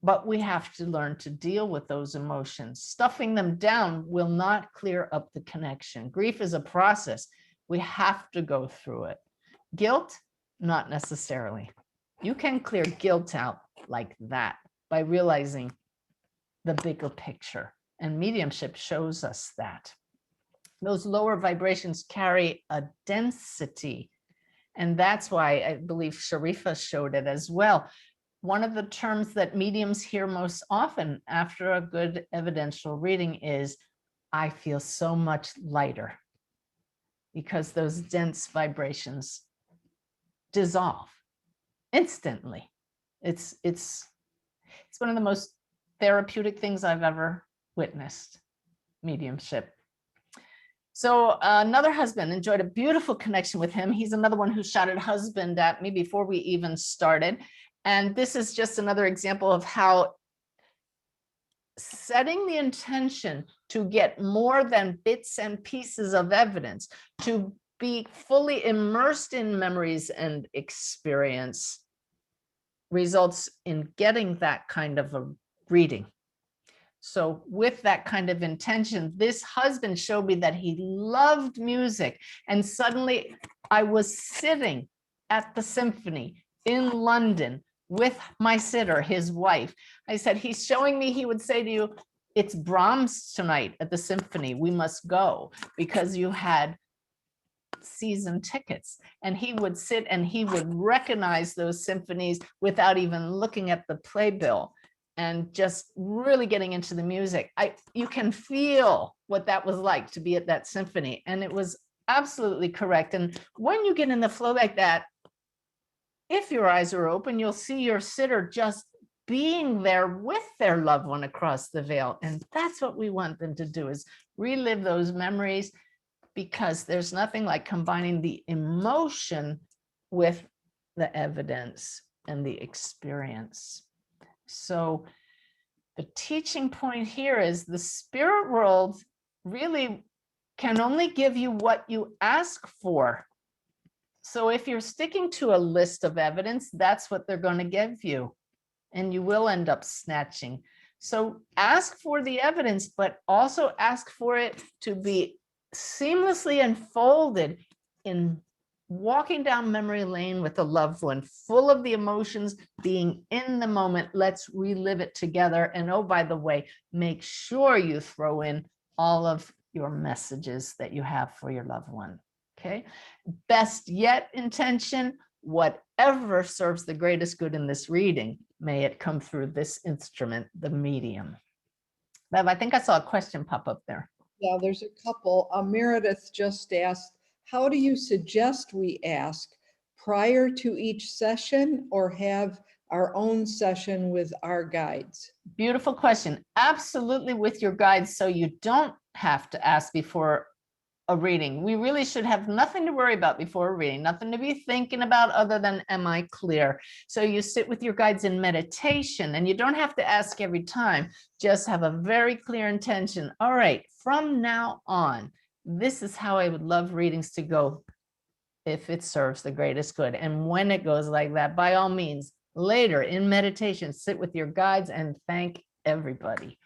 but we have to learn to deal with those emotions. Stuffing them down will not clear up the connection. Grief is a process. We have to go through it. Guilt, not necessarily. You can clear guilt out like that by realizing the bigger picture, and mediumship shows us that. Those lower vibrations carry a density. And that's why I believe Sharifa showed it as well. One of the terms that mediums hear most often after a good evidential reading is, I feel so much lighter, because those dense vibrations dissolve instantly. It's one of the most therapeutic things I've ever witnessed, mediumship. So another husband enjoyed a beautiful connection with him. He's another one who shouted husband at me before we even started. And this is just another example of how setting the intention to get more than bits and pieces of evidence, to be fully immersed in memories and experience, results in getting that kind of a reading. So with that kind of intention, this husband showed me that he loved music. And suddenly I was sitting at the symphony in London with my sitter, his wife. I said, he's showing me, he would say to you, it's Brahms tonight at the symphony. We must go because you had season tickets. And he would sit and he would recognize those symphonies without even looking at the playbill, and just really getting into the music. You can feel what that was like to be at that symphony. And it was absolutely correct. And when you get in the flow like that, if your eyes are open, you'll see your sitter just being there with their loved one across the veil. And that's what we want them to do, is relive those memories, because there's nothing like combining the emotion with the evidence and the experience. So the teaching point here is the spirit world really can only give you what you ask for. So if you're sticking to a list of evidence, that's what they're going to give you, and you will end up snatching. So ask for the evidence, but also ask for it to be seamlessly unfolded in walking down memory lane with a loved one, full of the emotions, being in the moment. Let's relive it together. And oh, by the way, make sure you throw in all of your messages that you have for your loved one. Okay. Best yet intention, whatever serves the greatest good in this reading, may it come through this instrument, the medium. Bev, I think I saw a question pop up there. Yeah, there's a couple. Meredith just asked, how do you suggest we ask, prior to each session or have our own session with our guides? Beautiful question. Absolutely with your guides, so you don't have to ask before a reading. We really should have nothing to worry about before a reading, nothing to be thinking about other than, am I clear? So you sit with your guides in meditation, and you don't have to ask every time, just have a very clear intention. All right, from now on, this is how I would love readings to go if it serves the greatest good. And when it goes like that, by all means, later in meditation, sit with your guides and thank everybody.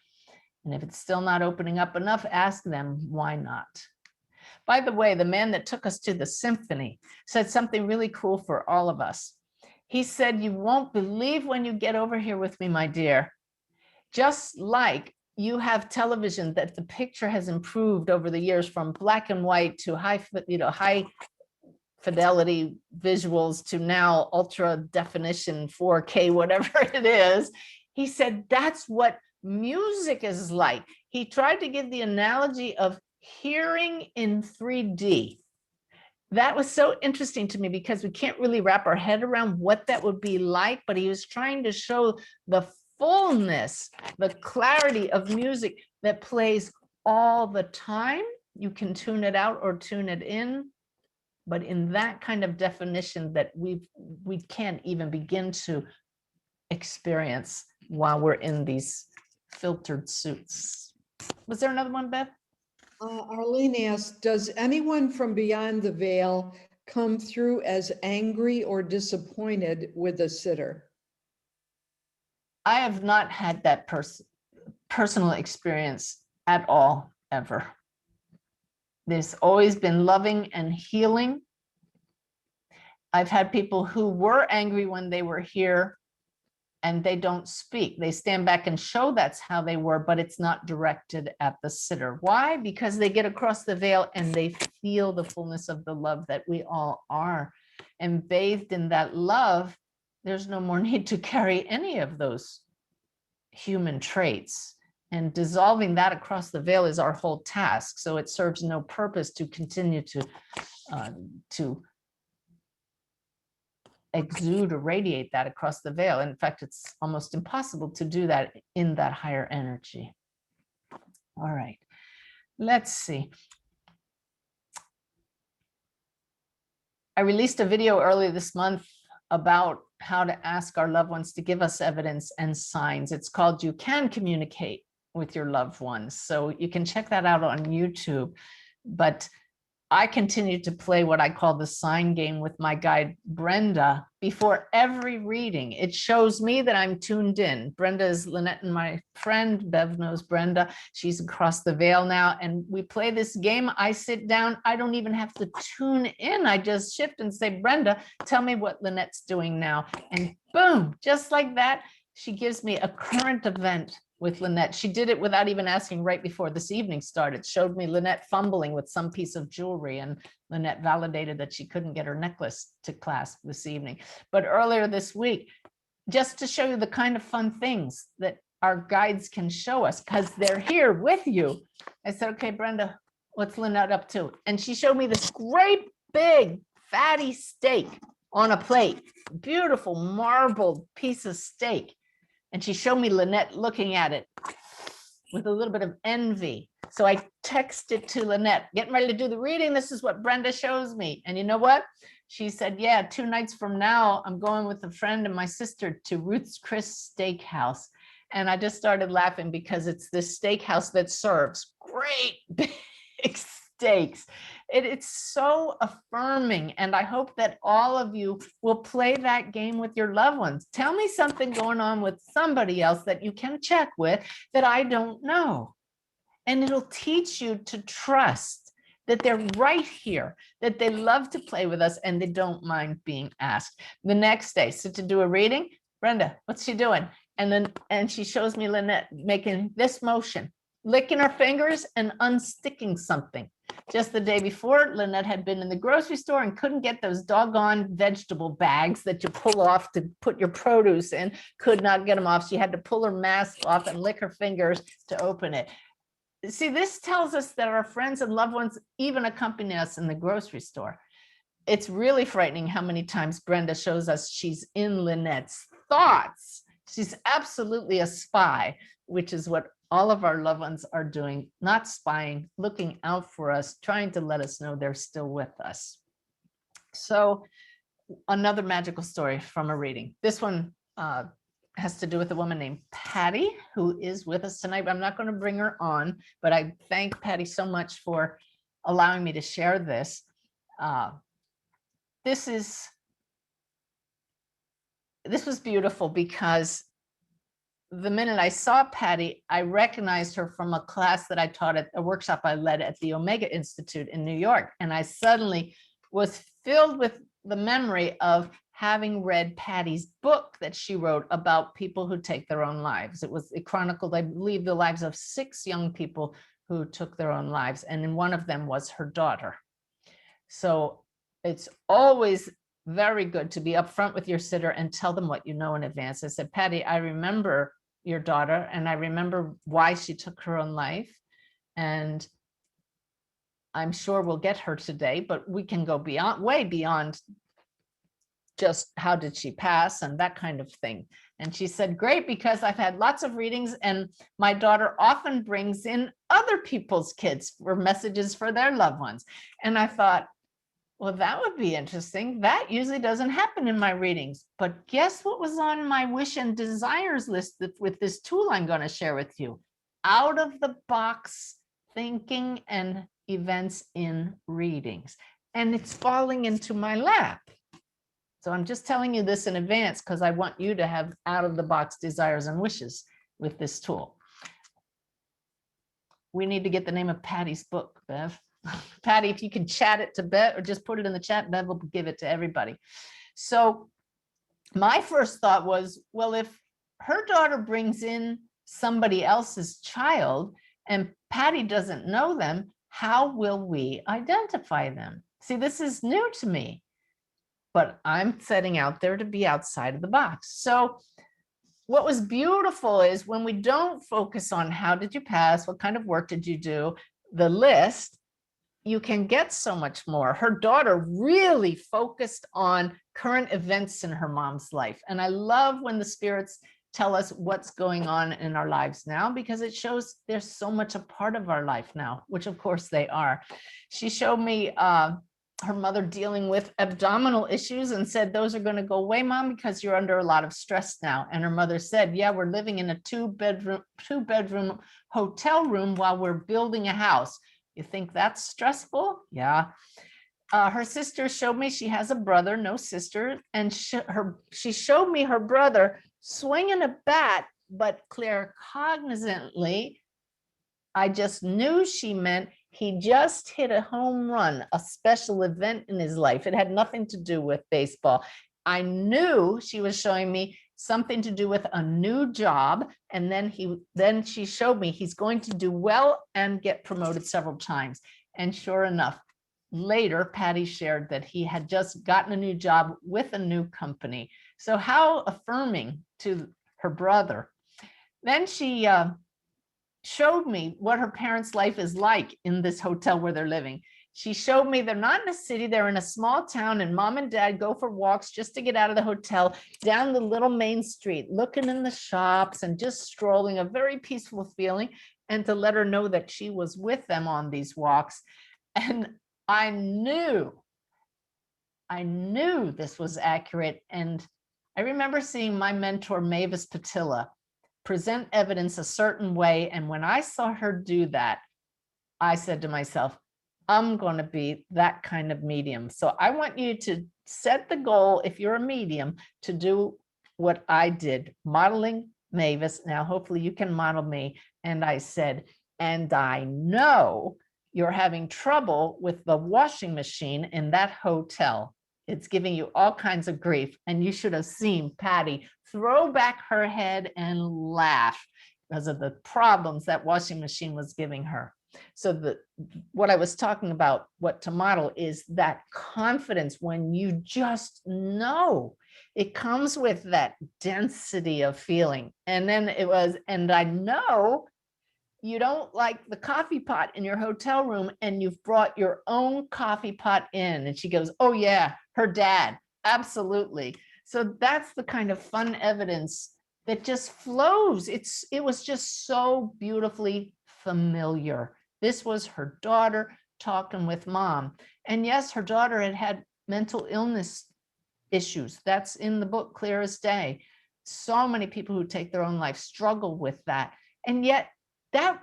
And if it's still not opening up enough, ask them why not. By the way, the man that took us to the symphony said something really cool for all of us. He said, you won't believe when you get over here with me, my dear. Just like you have television that the picture has improved over the years from black and white to high fidelity visuals to now ultra definition 4K, whatever it is. He said, that's what music is like. He tried to give the analogy of hearing in 3D. That was so interesting to me because we can't really wrap our head around what that would be like, but he was trying to show the fullness, the clarity of music that plays all the time. You can tune it out or tune it in, but in that kind of definition that we can't even begin to experience while we're in these filtered suits. Was there another one, Beth? Arlene asked, does anyone from beyond the veil come through as angry or disappointed with a sitter? I have not had that personal experience at all, ever. There's always been loving and healing. I've had people who were angry when they were here and they don't speak. They stand back and show that's how they were, but it's not directed at the sitter. Why? Because they get across the veil and they feel the fullness of the love that we all are. And bathed in that love, there's no more need to carry any of those human traits. And dissolving that across the veil is our whole task. So it serves no purpose to continue to exude or radiate that across the veil. In fact, it's almost impossible to do that in that higher energy. All right, let's see. I released a video earlier this month about how to ask our loved ones to give us evidence and signs. It's called You Can Communicate with Your Loved Ones. So you can check that out on YouTube. But I continue to play what I call the sign game with my guide, Brenda, before every reading. It shows me that I'm tuned in. Brenda is Lynette and my friend. Bev knows Brenda. She's across the veil now. And we play this game. I sit down. I don't even have to tune in. I just shift and say, Brenda, tell me what Lynette's doing now. And boom, just like that, she gives me a current event with Lynette. She did it without even asking right before this evening started. Showed me Lynette fumbling with some piece of jewelry, and Lynette validated that she couldn't get her necklace to clasp this evening. But earlier this week, just to show you the kind of fun things that our guides can show us, because they're here with you. I said, okay, Brenda, what's Lynette up to? And she showed me this great big fatty steak on a plate, beautiful marbled piece of steak. And she showed me Lynette looking at it with a little bit of envy. So I texted to Lynette, getting ready to do the reading. This is what Brenda shows me. And you know what? She said, yeah, 2 nights from now, I'm going with a friend and my sister to Ruth's Chris Steakhouse. And I just started laughing because it's this steakhouse that serves great big steaks. It's so affirming. And I hope that all of you will play that game with your loved ones. Tell me something going on with somebody else that you can check with that I don't know. And it'll teach you to trust that they're right here, that they love to play with us and they don't mind being asked. The next day, so to do a reading, Brenda, what's she doing? And she shows me Lynette making this motion, licking her fingers and unsticking something. Just the day before, Lynette had been in the grocery store and couldn't get those doggone vegetable bags that you pull off to put your produce in, could not get them off. She had to pull her mask off and lick her fingers to open it. See, this tells us that our friends and loved ones even accompany us in the grocery store. It's really frightening how many times Brenda shows us she's in Lynette's thoughts. She's absolutely a spy, which is what all of our loved ones are doing, not spying, looking out for us, trying to let us know they're still with us. So another magical story from a reading. This one has to do with a woman named Patty, who is with us tonight. I'm not going to bring her on, but I thank Patty so much for allowing me to share this. This was beautiful because the minute I saw Patty, I recognized her from a class that I taught at a workshop I led at the Omega Institute in New York. And I suddenly was filled with the memory of having read Patty's book that she wrote about people who take their own lives. It chronicled, I believe, the lives of 6 young people who took their own lives. And one of them was her daughter. So it's always very good to be upfront with your sitter and tell them what you know in advance. I said, Patty, I remember your daughter and I remember why she took her own life. And I'm sure we'll get her today, but we can go beyond, way beyond just how did she pass and that kind of thing. And she said, great, because I've had lots of readings and my daughter often brings in other people's kids for messages for their loved ones. And I thought, well, that would be interesting. That usually doesn't happen in my readings. But guess what was on my wish and desires list with this tool I'm going to share with you? Out of the box thinking and events in readings. And it's falling into my lap. So I'm just telling you this in advance because I want you to have out of the box desires and wishes with this tool. We need to get the name of Patty's book, Bev. Patty, if you can chat it to Bev or just put it in the chat, Bev will give it to everybody. So my first thought was, well, if her daughter brings in somebody else's child and Patty doesn't know them, how will we identify them? See, this is new to me, but I'm setting out there to be outside of the box. So what was beautiful is when we don't focus on how did you pass, what kind of work did you do, the list, you can get so much more. Her daughter really focused on current events in her mom's life. And I love when the spirits tell us what's going on in our lives now, because it shows there's so much a part of our life now, which of course they are. She showed me her mother dealing with abdominal issues and said, those are going to go away, Mom, because you're under a lot of stress now. And her mother said, yeah, we're living in a two bedroom hotel room while we're building a house. You think that's stressful? Yeah. Her sister showed me she has a brother, no sister. And she showed me her brother swinging a bat, but claircognizantly, I just knew she meant he just hit a home run, a special event in his life. It had nothing to do with baseball. I knew she was showing me something to do with a new job. And then she showed me he's going to do well and get promoted several times. And sure enough, later, Patty shared that he had just gotten a new job with a new company. So how affirming to her brother. Then she showed me what her parents' life is like in this hotel where they're living. She showed me they're not in a city, they're in a small town, and Mom and Dad go for walks just to get out of the hotel down the little main street, looking in the shops and just strolling, a very peaceful feeling, and to let her know that she was with them on these walks. And I knew this was accurate. And I remember seeing my mentor, Mavis Patilla, present evidence a certain way. And when I saw her do that, I said to myself, I'm going to be that kind of medium. So I want you to set the goal, if you're a medium, to do what I did, modeling Mavis. Now, hopefully you can model me. And I said, and I know you're having trouble with the washing machine in that hotel. It's giving you all kinds of grief. And you should have seen Patty throw back her head and laugh because of the problems that washing machine was giving her. So what I was talking about, what to model, is that confidence when you just know. It comes with that density of feeling. And then it was, and I know you don't like the coffee pot in your hotel room and you've brought your own coffee pot in. And she goes, oh yeah, her dad, absolutely. So that's the kind of fun evidence that just flows. It was just so beautifully familiar. This was her daughter talking with mom. And yes, her daughter had had mental illness issues. That's in the book, clear as day. So many people who take their own life struggle with that. And yet that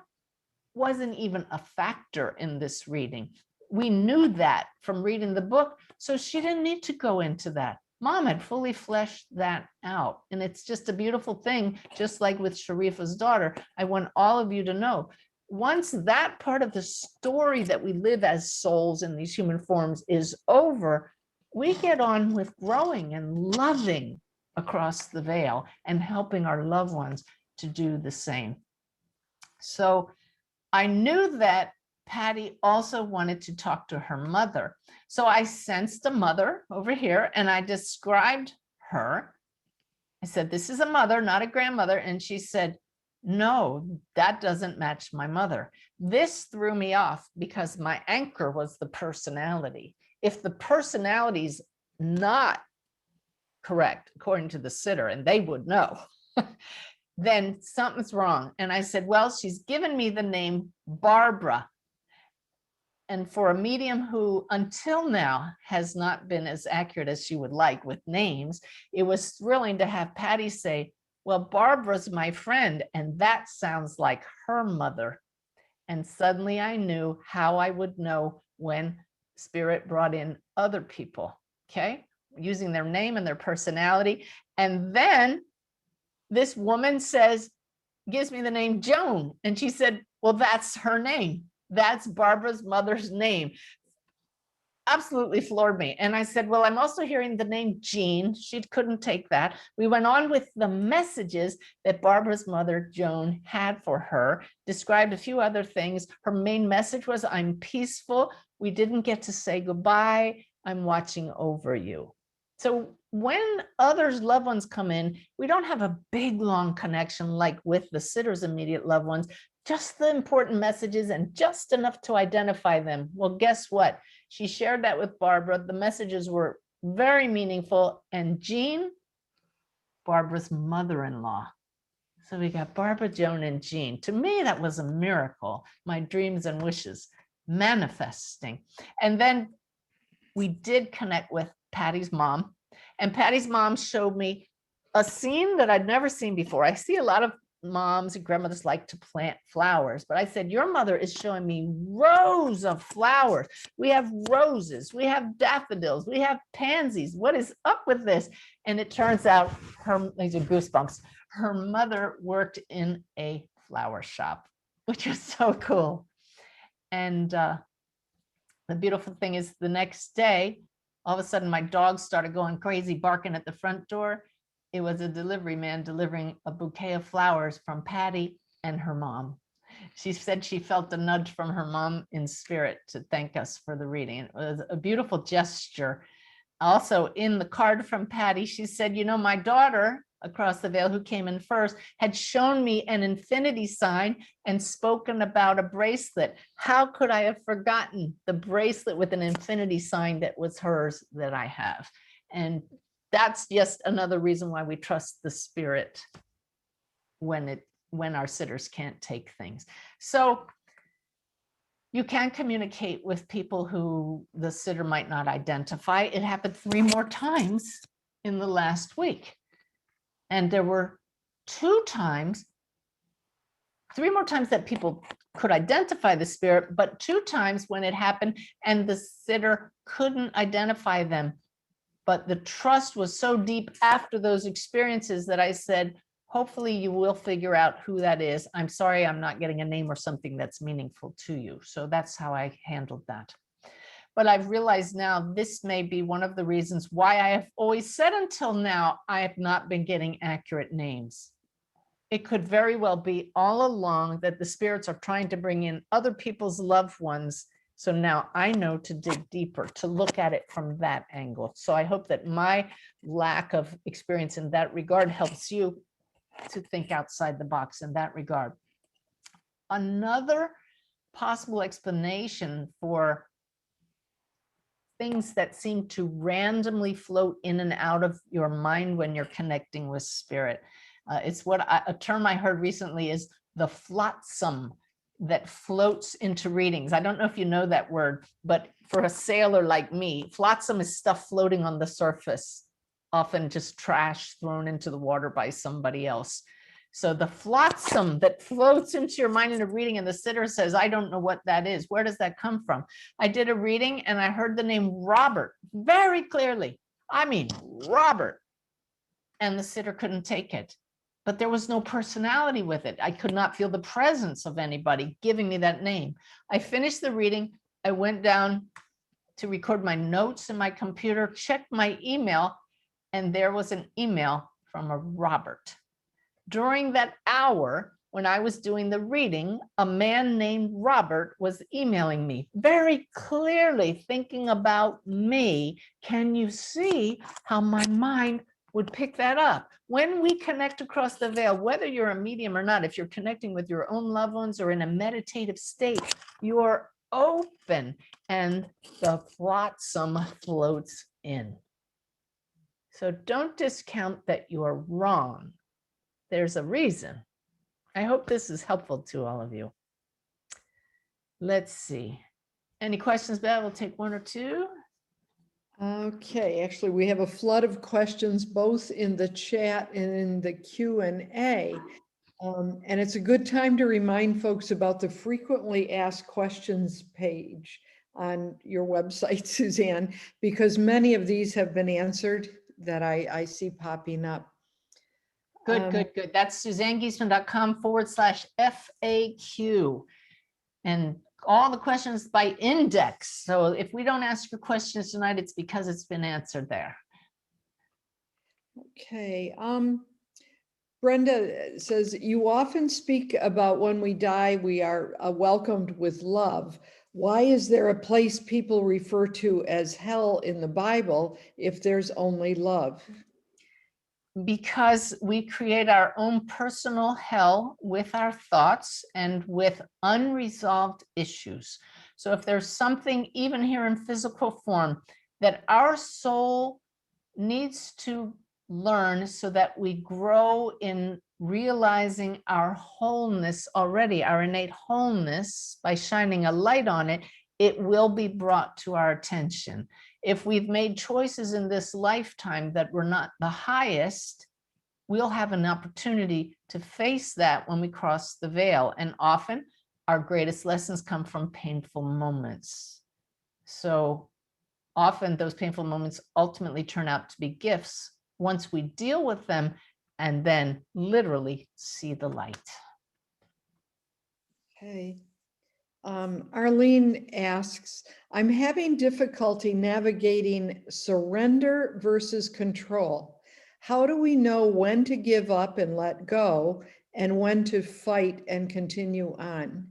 wasn't even a factor in this reading. We knew that from reading the book, so she didn't need to go into that. Mom had fully fleshed that out. And it's just a beautiful thing, just like with Sharifa's daughter. I want all of you to know, once that part of the story that we live as souls in these human forms is over, we get on with growing and loving across the veil and helping our loved ones to do the same. So I knew that Patty also wanted to talk to her mother. So I sensed a mother over here and I described her. I said, this is a mother, not a grandmother. And she said, no, that doesn't match my mother. This threw me off because my anchor was the personality. If the personality's not correct, according to the sitter, and they would know, then something's wrong. And I said, well, she's given me the name Barbara. And for a medium who until now has not been as accurate as she would like with names, it was thrilling to have Patty say, well, Barbara's my friend, and that sounds like her mother. And suddenly I knew how I would know when Spirit brought in other people, okay, using their name and their personality. And then this woman gives me the name Joan. And she said, well, that's her name. That's Barbara's mother's name. Absolutely floored me. And I said, well, I'm also hearing the name Jean. She couldn't take that. We went on with the messages that Barbara's mother, Joan, had for her, described a few other things. Her main message was, I'm peaceful. We didn't get to say goodbye. I'm watching over you. So when others' loved ones come in, we don't have a big, long connection like with the sitter's immediate loved ones, just the important messages and just enough to identify them. Well, guess what? She shared that with Barbara. The messages were very meaningful. And Jean, Barbara's mother-in-law. So we got Barbara, Joan, and Jean. To me, that was a miracle. My dreams and wishes manifesting. And then we did connect with Patty's mom. And Patty's mom showed me a scene that I'd never seen before. I see a lot of moms and grandmothers like to plant flowers, but I said, your mother is showing me rows of flowers. We have roses, we have daffodils, we have pansies. What is up with this? And it turns out these are goosebumps. Her mother worked in a flower shop, which is so cool. And the beautiful thing is the next day, all of a sudden my dog started going crazy, barking at the front door. It was a delivery man delivering a bouquet of flowers from Patty and her mom. She said she felt a nudge from her mom in spirit to thank us for the reading. It was a beautiful gesture. Also in the card from Patty, she said, you know, my daughter across the veil who came in first had shown me an infinity sign and spoken about a bracelet. How could I have forgotten the bracelet with an infinity sign that was hers that I have? And that's just another reason why we trust the spirit when our sitters can't take things. So you can communicate with people who the sitter might not identify. It happened 3 more times in the last week. And there were 3 more times that people could identify the spirit, but 2 times when it happened and the sitter couldn't identify them. But the trust was so deep after those experiences that I said, hopefully you will figure out who that is. I'm sorry, I'm not getting a name or something that's meaningful to you. So that's how I handled that. But I've realized now this may be one of the reasons why I have always said until now, I have not been getting accurate names. It could very well be all along that the spirits are trying to bring in other people's loved ones. So now I know to dig deeper, to look at it from that angle. So I hope that my lack of experience in that regard helps you to think outside the box in that regard. Another possible explanation for things that seem to randomly float in and out of your mind when you're connecting with spirit. It's what a term I heard recently is the flotsam that floats into readings. I don't know if you know that word, but for a sailor like me, flotsam is stuff floating on the surface, often just trash thrown into the water by somebody else. So the flotsam that floats into your mind in a reading, and the sitter says, I don't know what that is. Where does that come from? I did a reading and I heard the name Robert very clearly. I mean, Robert. And the sitter couldn't take it. But there was no personality with it. I could not feel the presence of anybody giving me that name. I finished the reading. I went down to record my notes in my computer, checked my email, and there was an email from a Robert. During that hour, when I was doing the reading, a man named Robert was emailing me very clearly, thinking about me. Can you see how my mind would pick that up? When we connect across the veil, whether you're a medium or not, if you're connecting with your own loved ones or in a meditative state, you are open and the flotsam floats in. So don't discount that you're wrong. There's a reason. I hope this is helpful to all of you. Let's see. Any questions, Bev? We'll take one or two. Okay, actually, we have a flood of questions, both in the chat and in the Q&A. And it's a good time to remind folks about the frequently asked questions page on your website, Suzanne, because many of these have been answered that I see popping up. Good. That's SuzanneGiesemann.com/FAQ. And all the questions by index. So if we don't ask your questions tonight, it's because it's been answered there. Okay. Brenda says, you often speak about when we die, we are welcomed with love. Why is there a place people refer to as hell in the Bible if there's only love? Because we create our own personal hell with our thoughts and with unresolved issues. So if there's something, even here in physical form, that our soul needs to learn so that we grow in realizing our wholeness already, our innate wholeness, by shining a light on it, it will be brought to our attention. If we've made choices in this lifetime that were not the highest, we'll have an opportunity to face that when we cross the veil. And often our greatest lessons come from painful moments. So often those painful moments ultimately turn out to be gifts once we deal with them and then literally see the light. Okay. Arlene asks, I'm having difficulty navigating surrender versus control. How do we know when to give up and let go and when to fight and continue on?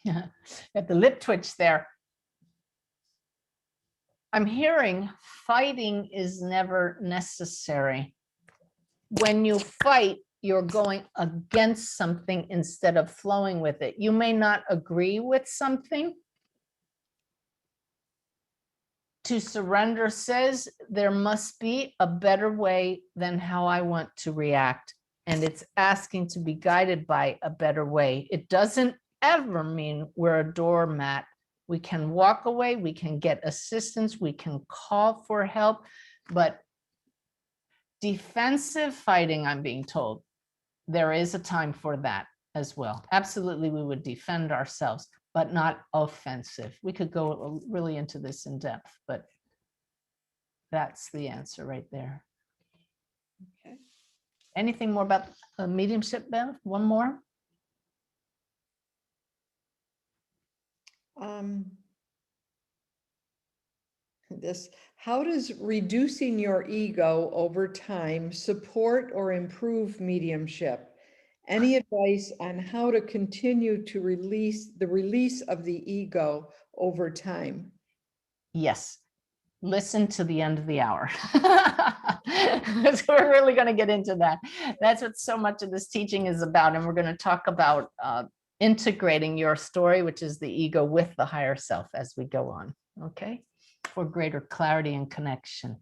Yeah, got the lip twitch there. I'm hearing fighting is never necessary. When you fight, you're going against something instead of flowing with it. You may not agree with something. To surrender says there must be a better way than how I want to react. And it's asking to be guided by a better way. It doesn't ever mean we're a doormat. We can walk away, we can get assistance, we can call for help, but defensive fighting, I'm being told, there is a time for that as well. Absolutely, we would defend ourselves, but not offensive. We could go really into this in depth, but that's the answer right there. Okay. Anything more about mediumship, Bev? One more? How does reducing your ego over time support or improve mediumship? Any advice on how to continue to release of the ego over time? Yes. Listen to the end of the hour. So we're really going to get into that. That's what so much of this teaching is about. And we're going to talk about integrating your story, which is the ego, with the higher self as we go on. Okay. For greater clarity and connection.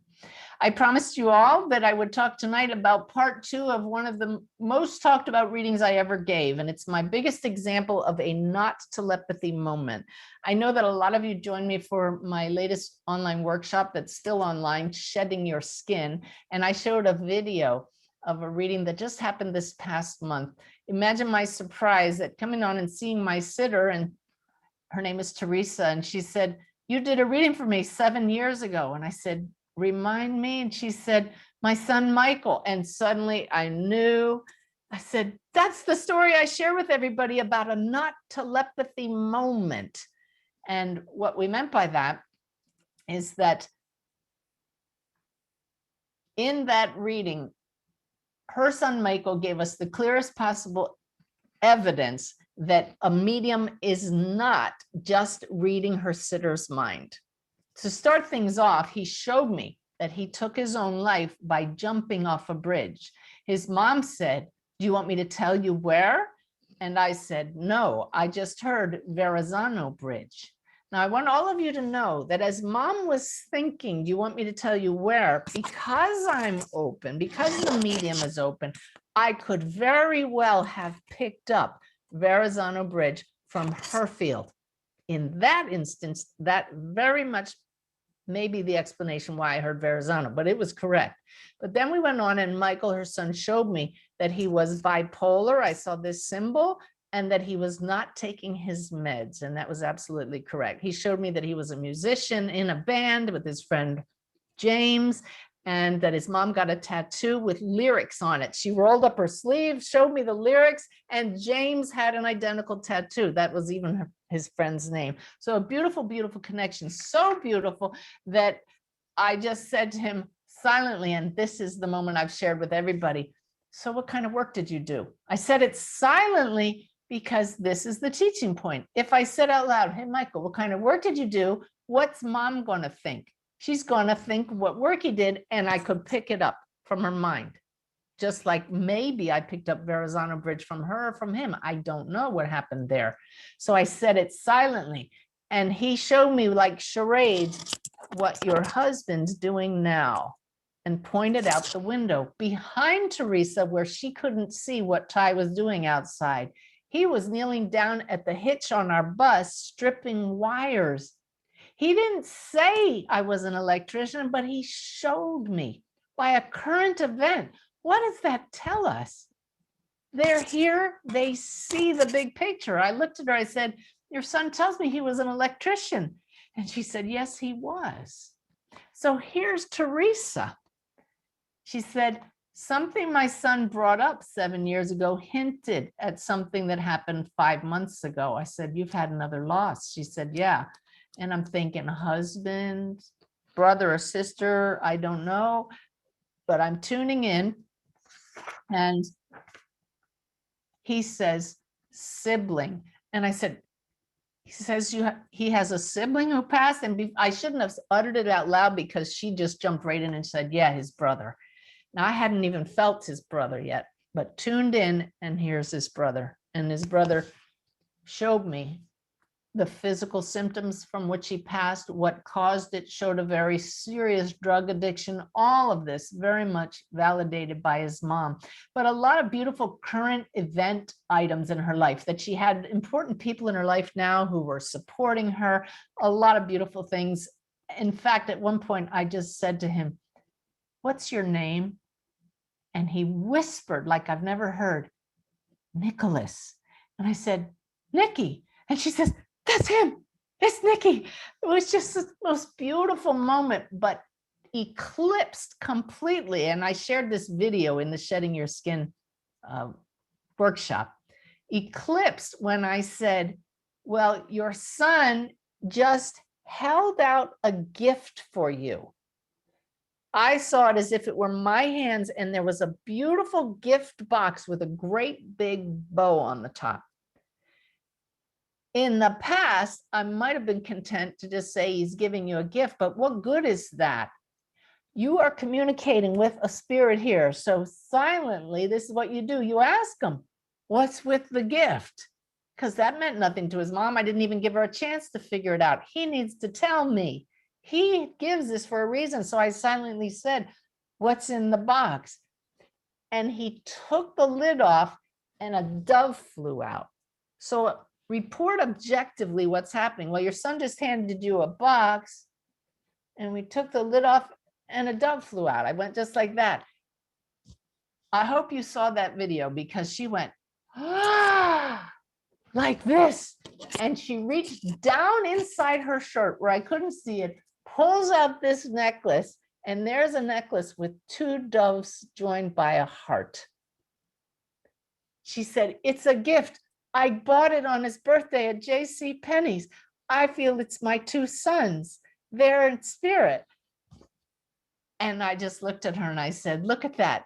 I promised you all that I would talk tonight about part 2 of one of the most talked about readings I ever gave. And it's my biggest example of a not telepathy moment. I know that a lot of you joined me for my latest online workshop that's still online, Shedding Your Skin. And I showed a video of a reading that just happened this past month. Imagine my surprise at coming on and seeing my sitter, and her name is Teresa, and she said, "You did a reading for me 7 years ago." And I said, "Remind me?" And she said, "My son Michael." And suddenly I knew. I said, that's the story I share with everybody about a not telepathy moment. And what we meant by that is that in that reading, her son Michael gave us the clearest possible evidence that a medium is not just reading her sitter's mind. To start things off, he showed me that he took his own life by jumping off a bridge. His mom said, "Do you want me to tell you where?" And I said, "No, I just heard Verrazano Bridge." Now, I want all of you to know that as mom was thinking, "Do you want me to tell you where?" Because I'm open, because the medium is open, I could very well have picked up Verrazano Bridge from her field. In that instance, that very much may be the explanation why I heard Verrazano, but it was correct. But then we went on, and Michael, her son, showed me that he was bipolar. I saw this symbol, and that he was not taking his meds, and that was absolutely correct. He showed me that he was a musician in a band with his friend James, and that his mom got a tattoo with lyrics on it. She rolled up her sleeve, showed me the lyrics, and James had an identical tattoo. That was even his friend's name. So a beautiful, beautiful connection. So beautiful that I just said to him silently, and this is the moment I've shared with everybody, "So what kind of work did you do?" I said it silently because this is the teaching point. If I said out loud, "Hey, Michael, what kind of work did you do?" What's mom going to think? She's going to think what work he did, and I could pick it up from her mind. Just like maybe I picked up Verrazano Bridge from her or from him. I don't know what happened there. So I said it silently. And he showed me like charades, "What your husband's doing now," and pointed out the window behind Teresa where she couldn't see what Ty was doing outside. He was kneeling down at the hitch on our bus, stripping wires. He didn't say I was an electrician, but he showed me by a current event. What does that tell us? They're here, they see the big picture. I looked at her, I said, "Your son tells me he was an electrician." And she said, "Yes, he was." So here's Teresa. She said, "Something my son brought up 7 years ago hinted at something that happened 5 months ago." I said, "You've had another loss." She said, "Yeah." And I'm thinking, husband, brother or sister, I don't know, but I'm tuning in. And he says, "Sibling." And I said, he says, he has a sibling who passed? And I shouldn't have uttered it out loud because she just jumped right in and said, "Yeah, his brother." Now, I hadn't even felt his brother yet, but tuned in, and here's his brother. And his brother showed me the physical symptoms from which he passed, what caused it, showed a very serious drug addiction, all of this very much validated by his mom. But a lot of beautiful current event items in her life, that she had important people in her life now who were supporting her, a lot of beautiful things. In fact, at one point, I just said to him, "What's your name?" And he whispered like I've never heard, "Nicholas." And I said, "Nicky." And she says, "That's him. It's Nicky." It was just the most beautiful moment, but eclipsed completely. And I shared this video in the Shedding Your Skin workshop. Eclipsed when I said, "Well, your son just held out a gift for you." I saw it as if it were my hands, and there was a beautiful gift box with a great big bow on the top. In the past, I might have been content to just say he's giving you a gift, but what good is that? You are communicating with a spirit here. So silently, this is what you do. You ask him, "What's with the gift?" Because that meant nothing to his mom. I didn't even give her a chance to figure it out. He needs to tell me. He gives this for a reason. So I silently said, what's in the box? And he took the lid off and a dove flew out. So report objectively what's happening. Well, your son just handed you a box and we took the lid off and a dove flew out. I went just like that. I hope you saw that video because she went, ah, like this. And she reached down inside her shirt where I couldn't see it, pulls out this necklace, and there's a necklace with 2 doves joined by a heart. She said, it's a gift. I bought it on his birthday at J.C. Penney's. I feel it's my 2 sons. They're in spirit. And I just looked at her and I said, look at that.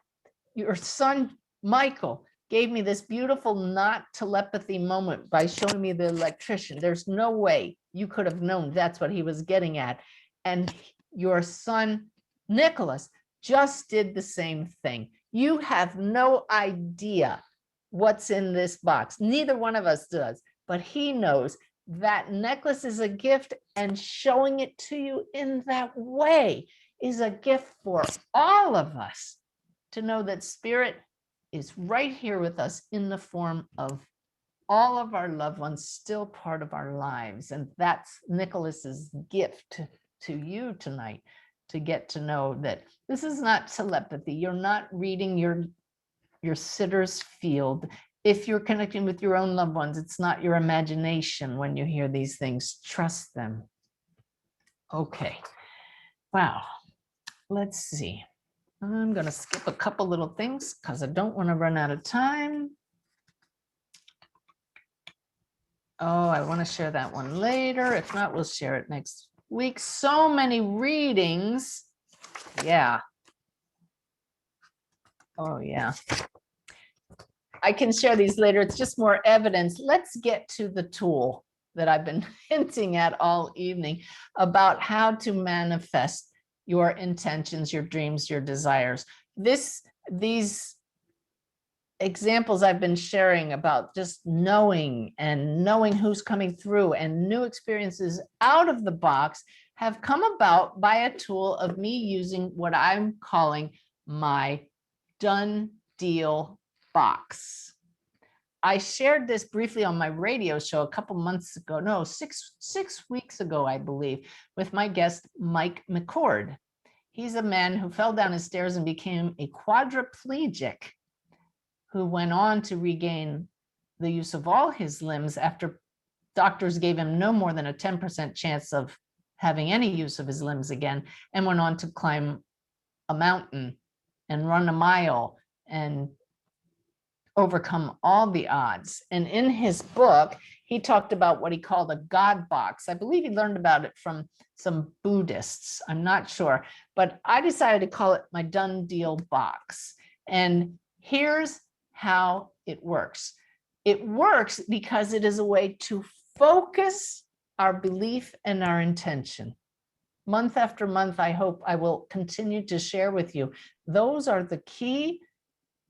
Your son, Michael, gave me this beautiful not telepathy moment by showing me the electrician. There's no way you could have known that's what he was getting at. And your son, Nicholas, just did the same thing. You have no idea what's in this box. Neither one of us does, but he knows that necklace is a gift, and showing it to you in that way is a gift for all of us to know that spirit is right here with us in the form of all of our loved ones, still part of our lives. And that's Nicholas's gift to you tonight, to get to know that this is not telepathy. You're not reading your sitter's field. If you're connecting with your own loved ones, it's not your imagination when you hear these things. Trust them. Okay. Wow. Let's see. I'm going to skip a couple little things because I don't want to run out of time. Oh, I want to share that one later. If not, we'll share it next week. So many readings. Yeah. Oh, yeah. I can share these later. It's just more evidence. Let's get to the tool that I've been hinting at all evening about how to manifest your intentions, your dreams, your desires. These examples I've been sharing about just knowing and knowing who's coming through and new experiences out of the box have come about by a tool of me using what I'm calling my done deal box. I shared this briefly on my radio show a couple months ago, no, six weeks ago, I believe, with my guest, Mike McCord. He's a man who fell down his stairs and became a quadriplegic, who went on to regain the use of all his limbs after doctors gave him no more than a 10% chance of having any use of his limbs again, and went on to climb a mountain and run a mile and overcome all the odds. And in his book, he talked about what he called a God box. I believe he learned about it from some Buddhists. I'm not sure, but I decided to call it my done deal box. And here's how it works. It works because it is a way to focus our belief and our intention. Month after month, I hope I will continue to share with you. Those are the key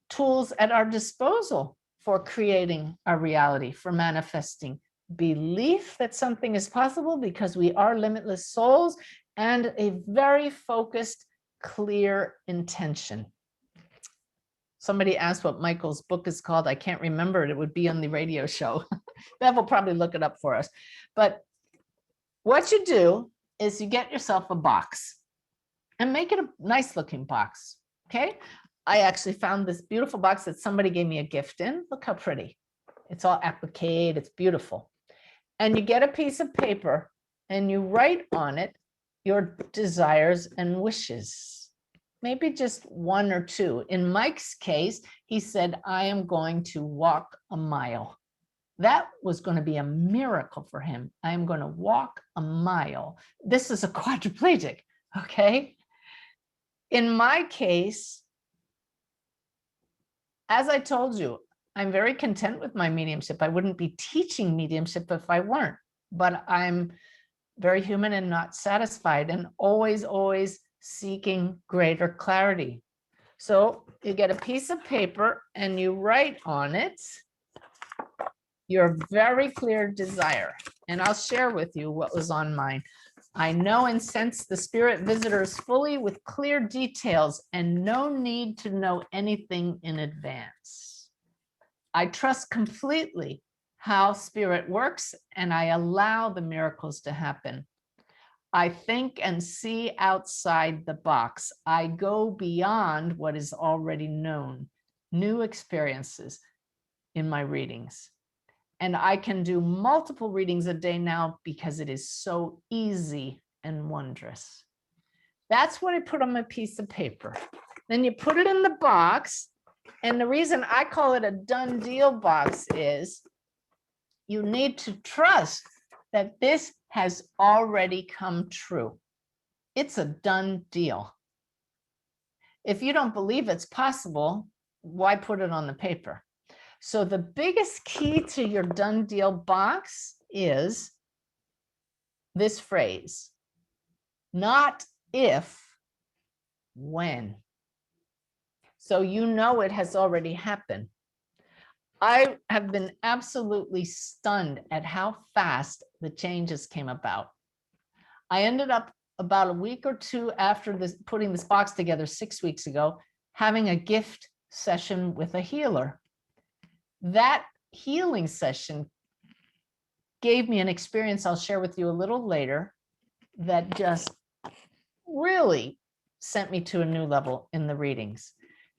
tools at our disposal for creating our reality, for manifesting belief that something is possible because we are limitless souls, and a very focused, clear intention. Somebody asked what Michael's book is called. I can't remember it. It would be on the radio show. Bev will probably look it up for us. But what you do is you get yourself a box and make it a nice looking box. Okay. I actually found this beautiful box that somebody gave me a gift in. Look how pretty. It's all appliqué. It's beautiful. And you get a piece of paper and you write on it your desires and wishes. Maybe just 1 or 2. In Mike's case, he said, I am going to walk a mile. That was going to be a miracle for him. I am going to walk a mile. This is a quadriplegic, okay? In my case, as I told you, I'm very content with my mediumship. I wouldn't be teaching mediumship if I weren't, but I'm very human and not satisfied, and always seeking greater clarity. So you get a piece of paper and you write on it your very clear desire. And I'll share with you what was on mine. I know and sense the spirit visitors fully with clear details and no need to know anything in advance. I trust completely how spirit works and I allow the miracles to happen. I think and see outside the box. I go beyond what is already known, new experiences in my readings. And I can do multiple readings a day now because it is so easy and wondrous. That's what I put on my piece of paper. Then you put it in the box. And the reason I call it a done deal box is you need to trust that this has already come true. It's a done deal. If you don't believe it's possible, why put it on the paper? So the biggest key to your done deal box is this phrase, not if, when. So you know it has already happened. I have been absolutely stunned at how fast the changes came about. I ended up about a week or two after this, putting this box together 6 weeks ago, having a gift session with a healer. That healing session gave me an experience I'll share with you a little later that just really sent me to a new level in the readings.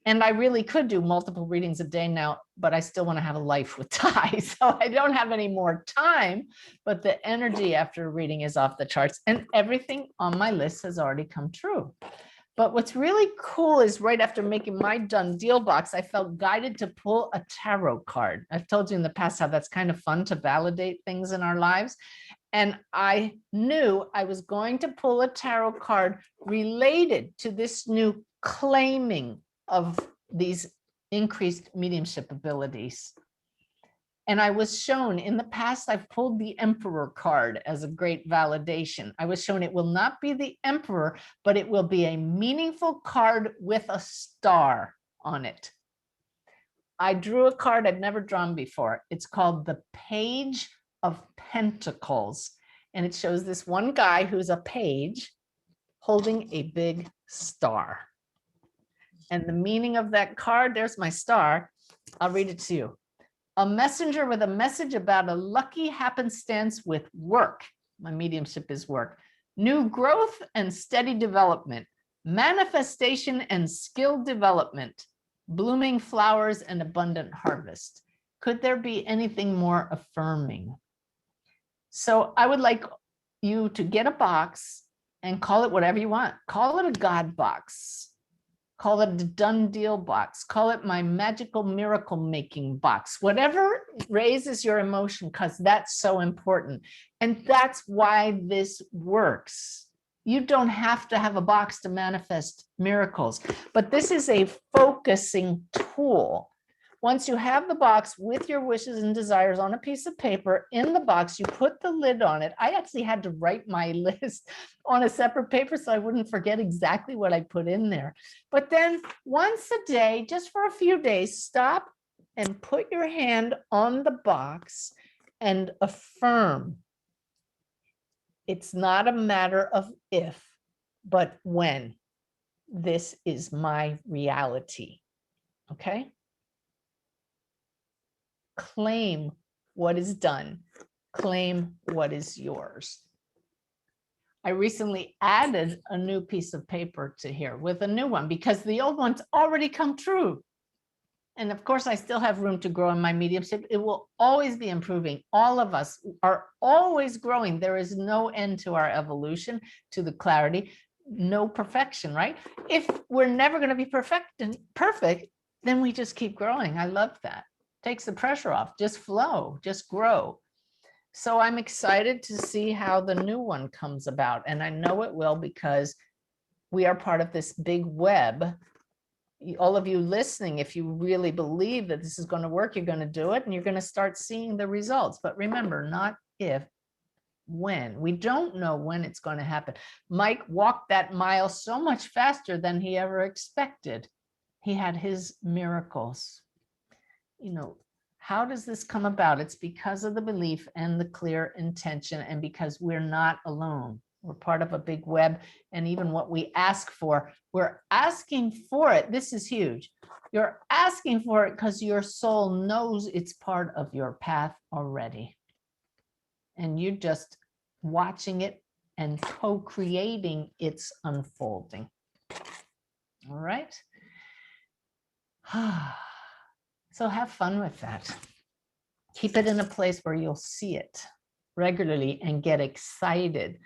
And I really could do multiple readings a day now, but I still want to have a life with Ty. So I don't have any more time, but the energy after a reading is off the charts and everything on my list has already come true. But what's really cool is right after making my done deal box, I felt guided to pull a tarot card. I've told you in the past how that's kind of fun to validate things in our lives. And I knew I was going to pull a tarot card related to this new claiming of these increased mediumship abilities. And I was shown in the past, I've pulled the Emperor card as a great validation. I was shown it will not be the Emperor, but it will be a meaningful card with a star on it. I drew a card I'd never drawn before. It's called the Page of Pentacles. And it shows this one guy who's a page holding a big star. And the meaning of that card, there's my star. I'll read it to you. A messenger with a message about a lucky happenstance with work. My mediumship is work. New growth and steady development. Manifestation and skill development. Blooming flowers and abundant harvest. Could there be anything more affirming? So I would like you to get a box and call it whatever you want. Call it a God box. Call it a done deal box. Call it my magical miracle making box. Whatever raises your emotion, because that's so important. And that's why this works. You don't have to have a box to manifest miracles, but this is a focusing tool. Once you have the box with your wishes and desires on a piece of paper in the box, you put the lid on it. I actually had to write my list on a separate paper so I wouldn't forget exactly what I put in there. But then once a day, just for a few days, stop and put your hand on the box and affirm. It's not a matter of if, but when. This is my reality. Okay? Claim what is done. Claim what is yours. I recently added a new piece of paper to here with a new one because the old one's already come true. And of course, I still have room to grow in my mediumship. It will always be improving. All of us are always growing. There is no end to our evolution, to the clarity, no perfection, right? If we're never going to be perfect, then we just keep growing. I love that. Takes the pressure off, just flow, just grow. So I'm excited to see how the new one comes about. And I know it will because we are part of this big web. All of you listening, if you really believe that this is going to work, you're going to do it and you're going to start seeing the results. But remember, not if, when. We don't know when it's going to happen. Mike walked that mile so much faster than he ever expected. He had his miracles. You know, how does this come about? It's because of the belief and the clear intention and because we're not alone. We're part of a big web. And even what we ask for, we're asking for it. This is huge. You're asking for it because your soul knows it's part of your path already. And you're just watching it and co-creating its unfolding. All right. So have fun with that. Keep it in a place where you'll see it regularly and get excited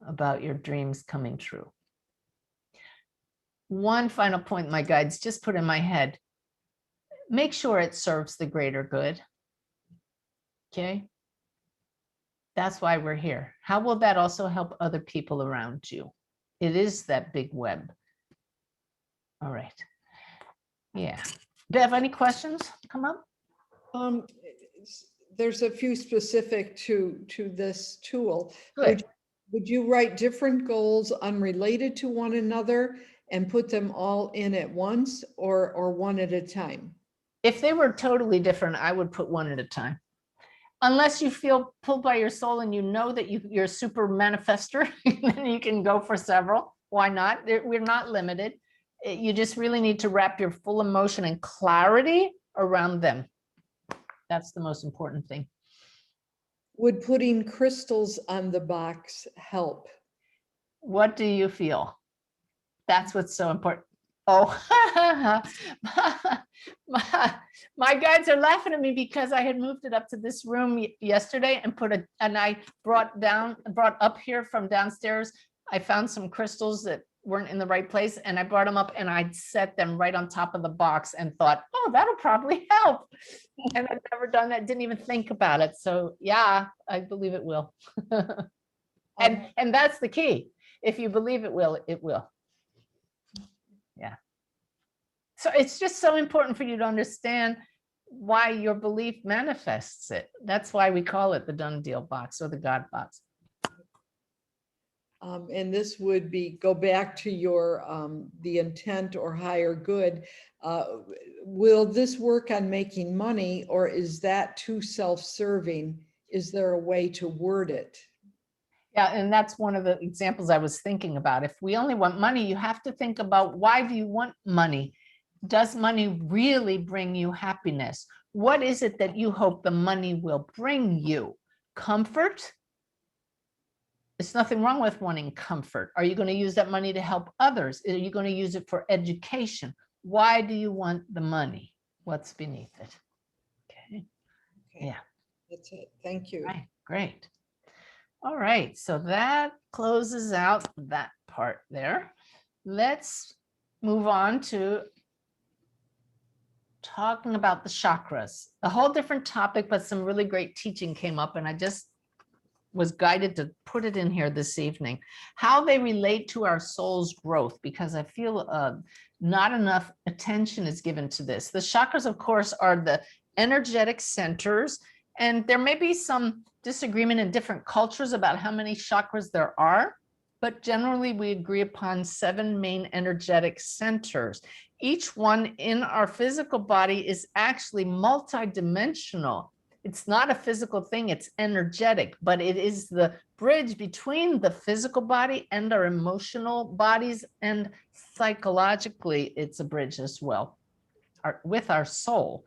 about your dreams coming true. One final point my guides just put in my head. Make sure it serves the greater good. Okay? That's why we're here. How will that also help other people around you? It is that big web. All right. Yeah. Bev, any questions come up? There's a few specific to this tool. Good. Would you write different goals unrelated to one another and put them all in at once, or one at a time? If they were totally different, I would put one at a time. Unless you feel pulled by your soul and you know that you're a super manifester, then you can go for several. Why not? We're not limited. You just really need to wrap your full emotion and clarity around them. That's the most important thing. Would putting crystals on the box help? What do you feel? That's what's so important. Oh, my guides are laughing at me because I had moved it up to this room yesterday and I brought up here from downstairs. I found some crystals that weren't in the right place and I brought them up and I set them right on top of the box and thought, oh, that'll probably help. And I've never done that, didn't even think about it. So yeah, I believe it will. and that's the key. If you believe it will, it will. Yeah. So it's just so important for you to understand why your belief manifests it. That's why we call it the done deal box or the God box. And this would go back to your the intent or higher good. Will this work on making money, or is that too self-serving? Is there a way to word it? Yeah, and that's one of the examples I was thinking about. If we only want money, you have to think about, why do you want money? Does money really bring you happiness? What is it that you hope the money will bring you? Comfort? There's nothing wrong with wanting comfort. Are you going to use that money to help others? Are you going to use it for education? Why do you want the money? What's beneath it? Okay. Yeah. That's it. Thank you. Right. Great. All right. So that closes out that part there. Let's move on to talking about the chakras. A whole different topic, but some really great teaching came up, and I just was guided to put it in here this evening. How they relate to our soul's growth, because I feel not enough attention is given to this. The chakras, of course, are the energetic centers, and there may be some disagreement in different cultures about how many chakras there are, but generally we agree upon 7 main energetic centers. Each one in our physical body is actually multidimensional. It's not a physical thing, it's energetic, but it is the bridge between the physical body and our emotional bodies, and psychologically, it's a bridge as well with our soul.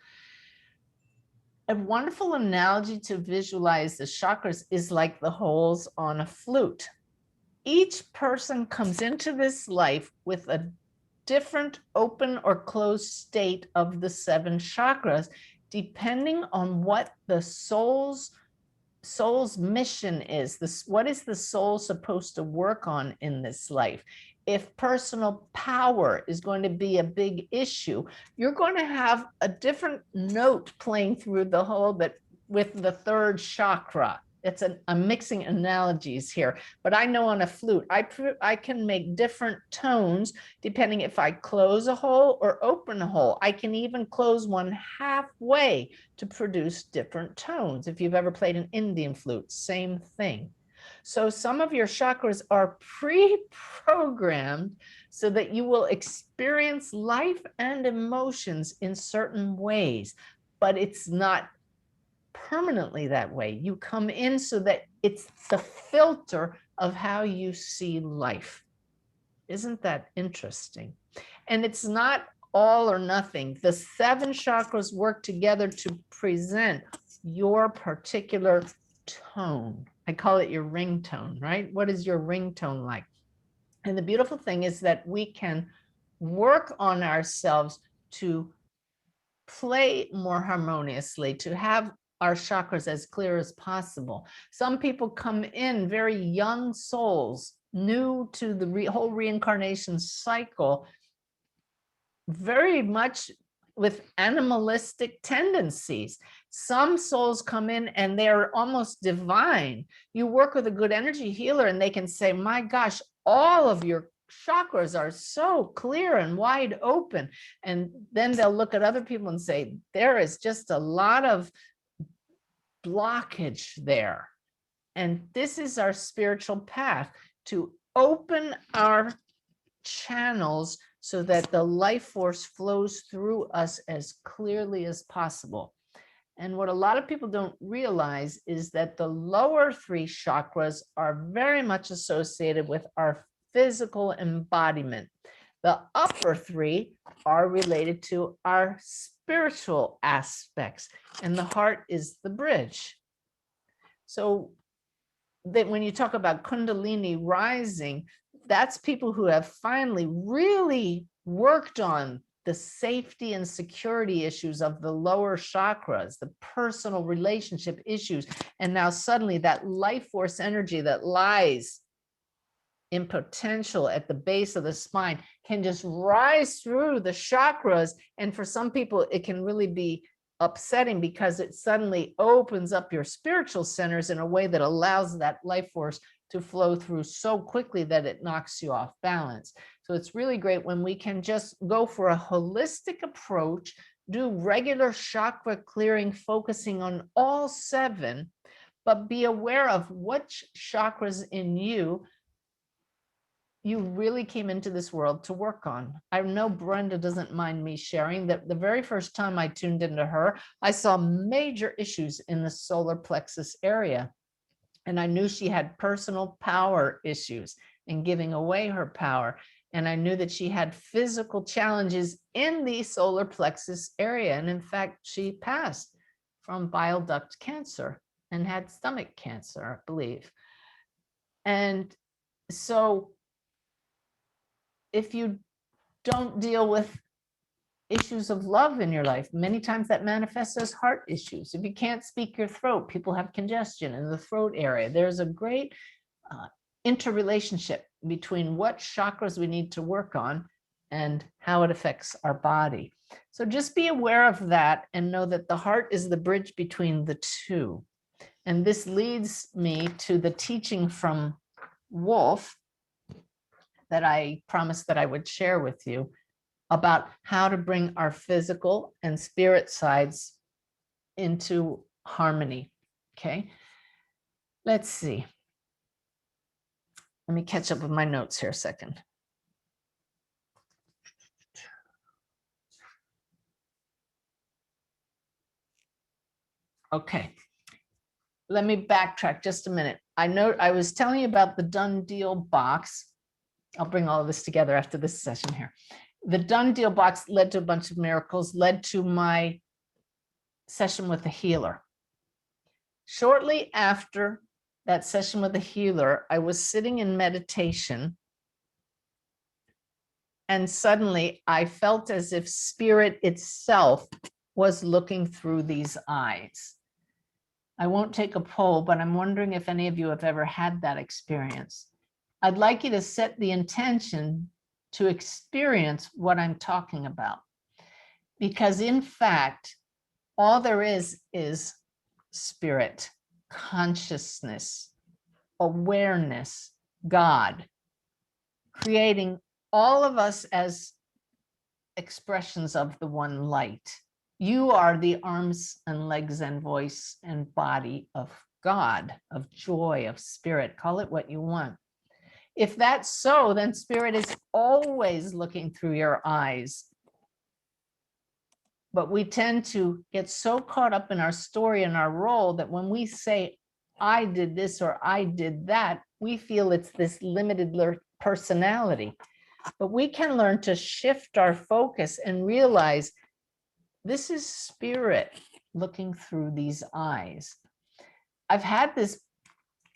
A wonderful analogy to visualize the chakras is like the holes on a flute. Each person comes into this life with a different open or closed state of the 7 chakras, depending on what the soul's mission is. What is the soul supposed to work on in this life? If personal power is going to be a big issue, you're going to have a different note playing through the whole, but with the 3rd chakra. I'm mixing analogies here, but I know on a flute, I can make different tones depending if I close a hole or open a hole. I can even close one halfway to produce different tones. If you've ever played an Indian flute, same thing. So some of your chakras are pre-programmed so that you will experience life and emotions in certain ways, but it's not permanently that way. You come in so that it's the filter of how you see life. Isn't that interesting? And it's not all or nothing. The 7 chakras work together to present your particular tone. I call it your ringtone, right? What is your ringtone like? And the beautiful thing is that we can work on ourselves to play more harmoniously, to have our chakras as clear as possible. Some people come in very young souls, new to the whole reincarnation cycle, very much with animalistic tendencies. Some souls come in and they're almost divine. You work with a good energy healer and they can say, my gosh, all of your chakras are so clear and wide open. And then they'll look at other people and say, there is just a lot of blockage there. And this is our spiritual path, to open our channels so that the life force flows through us as clearly as possible. And what a lot of people don't realize is that the lower 3 chakras are very much associated with our physical embodiment. The upper 3 are related to our spiritual aspects, and the heart is the bridge. So that when you talk about Kundalini rising, that's people who have finally really worked on the safety and security issues of the lower chakras, the personal relationship issues. And now suddenly that life force energy that lies in potential at the base of the spine can just rise through the chakras. And for some people, it can really be upsetting because it suddenly opens up your spiritual centers in a way that allows that life force to flow through so quickly that it knocks you off balance. So it's really great when we can just go for a holistic approach, do regular chakra clearing, focusing on all 7, but be aware of which chakras in you really came into this world to work on. I know Brenda doesn't mind me sharing that the very first time I tuned into her, I saw major issues in the solar plexus area. And I knew she had personal power issues and giving away her power. And I knew that she had physical challenges in the solar plexus area. And in fact, she passed from bile duct cancer and had stomach cancer, I believe. And so if you don't deal with issues of love in your life, many times that manifests as heart issues. If you can't speak your throat, people have congestion in the throat area. There's a great interrelationship between what chakras we need to work on and how it affects our body. So just be aware of that and know that the heart is the bridge between the two. And this leads me to the teaching from Wolf that I promised that I would share with you about how to bring our physical and spirit sides into harmony. Okay, let's see. Let me catch up with my notes here a second. Okay, let me backtrack just a minute. I know I was telling you about the done deal box. I'll bring all of this together after this session here. The done deal box led to a bunch of miracles, led to my session with the healer. Shortly after that session with the healer, I was sitting in meditation, and suddenly I felt as if spirit itself was looking through these eyes. I won't take a poll, but I'm wondering if any of you have ever had that experience. I'd like you to set the intention to experience what I'm talking about. Because in fact, all there is spirit, consciousness, awareness, God, creating all of us as expressions of the one light. You are the arms and legs and voice and body of God, of joy, of spirit, call it what you want. If that's so, then spirit is always looking through your eyes. But we tend to get so caught up in our story and our role that when we say, I did this or I did that, we feel it's this limited personality. But we can learn to shift our focus and realize this is spirit looking through these eyes. I've had this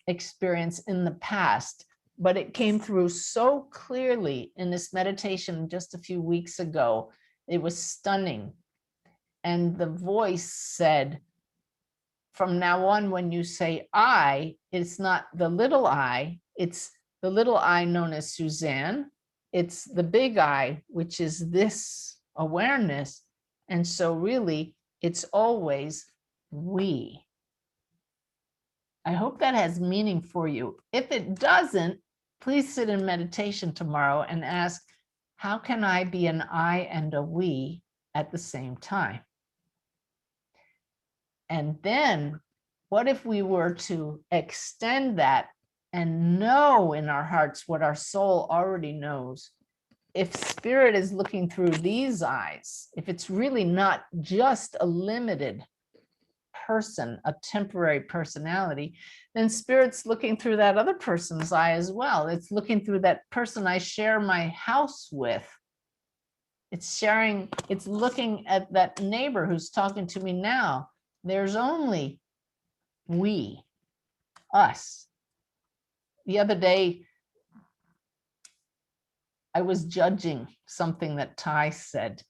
experience in the past, but it came through so clearly in this meditation just a few weeks ago. It was stunning. And the voice said, from now on, when you say I, it's not the little I, it's the little I known as Suzanne. It's the big I, which is this awareness. And so really, it's always we. I hope that has meaning for you. If it doesn't, please sit in meditation tomorrow and ask, how can I be an I and a we at the same time? And then what if we were to extend that and know in our hearts what our soul already knows? If spirit is looking through these eyes, if it's really not just a limited person, a temporary personality, then spirit's looking through that other person's eye as well. It's looking through that person I share my house with. It's looking at that neighbor who's talking to me now. There's only we, us. The other day, I was judging something that Ty said.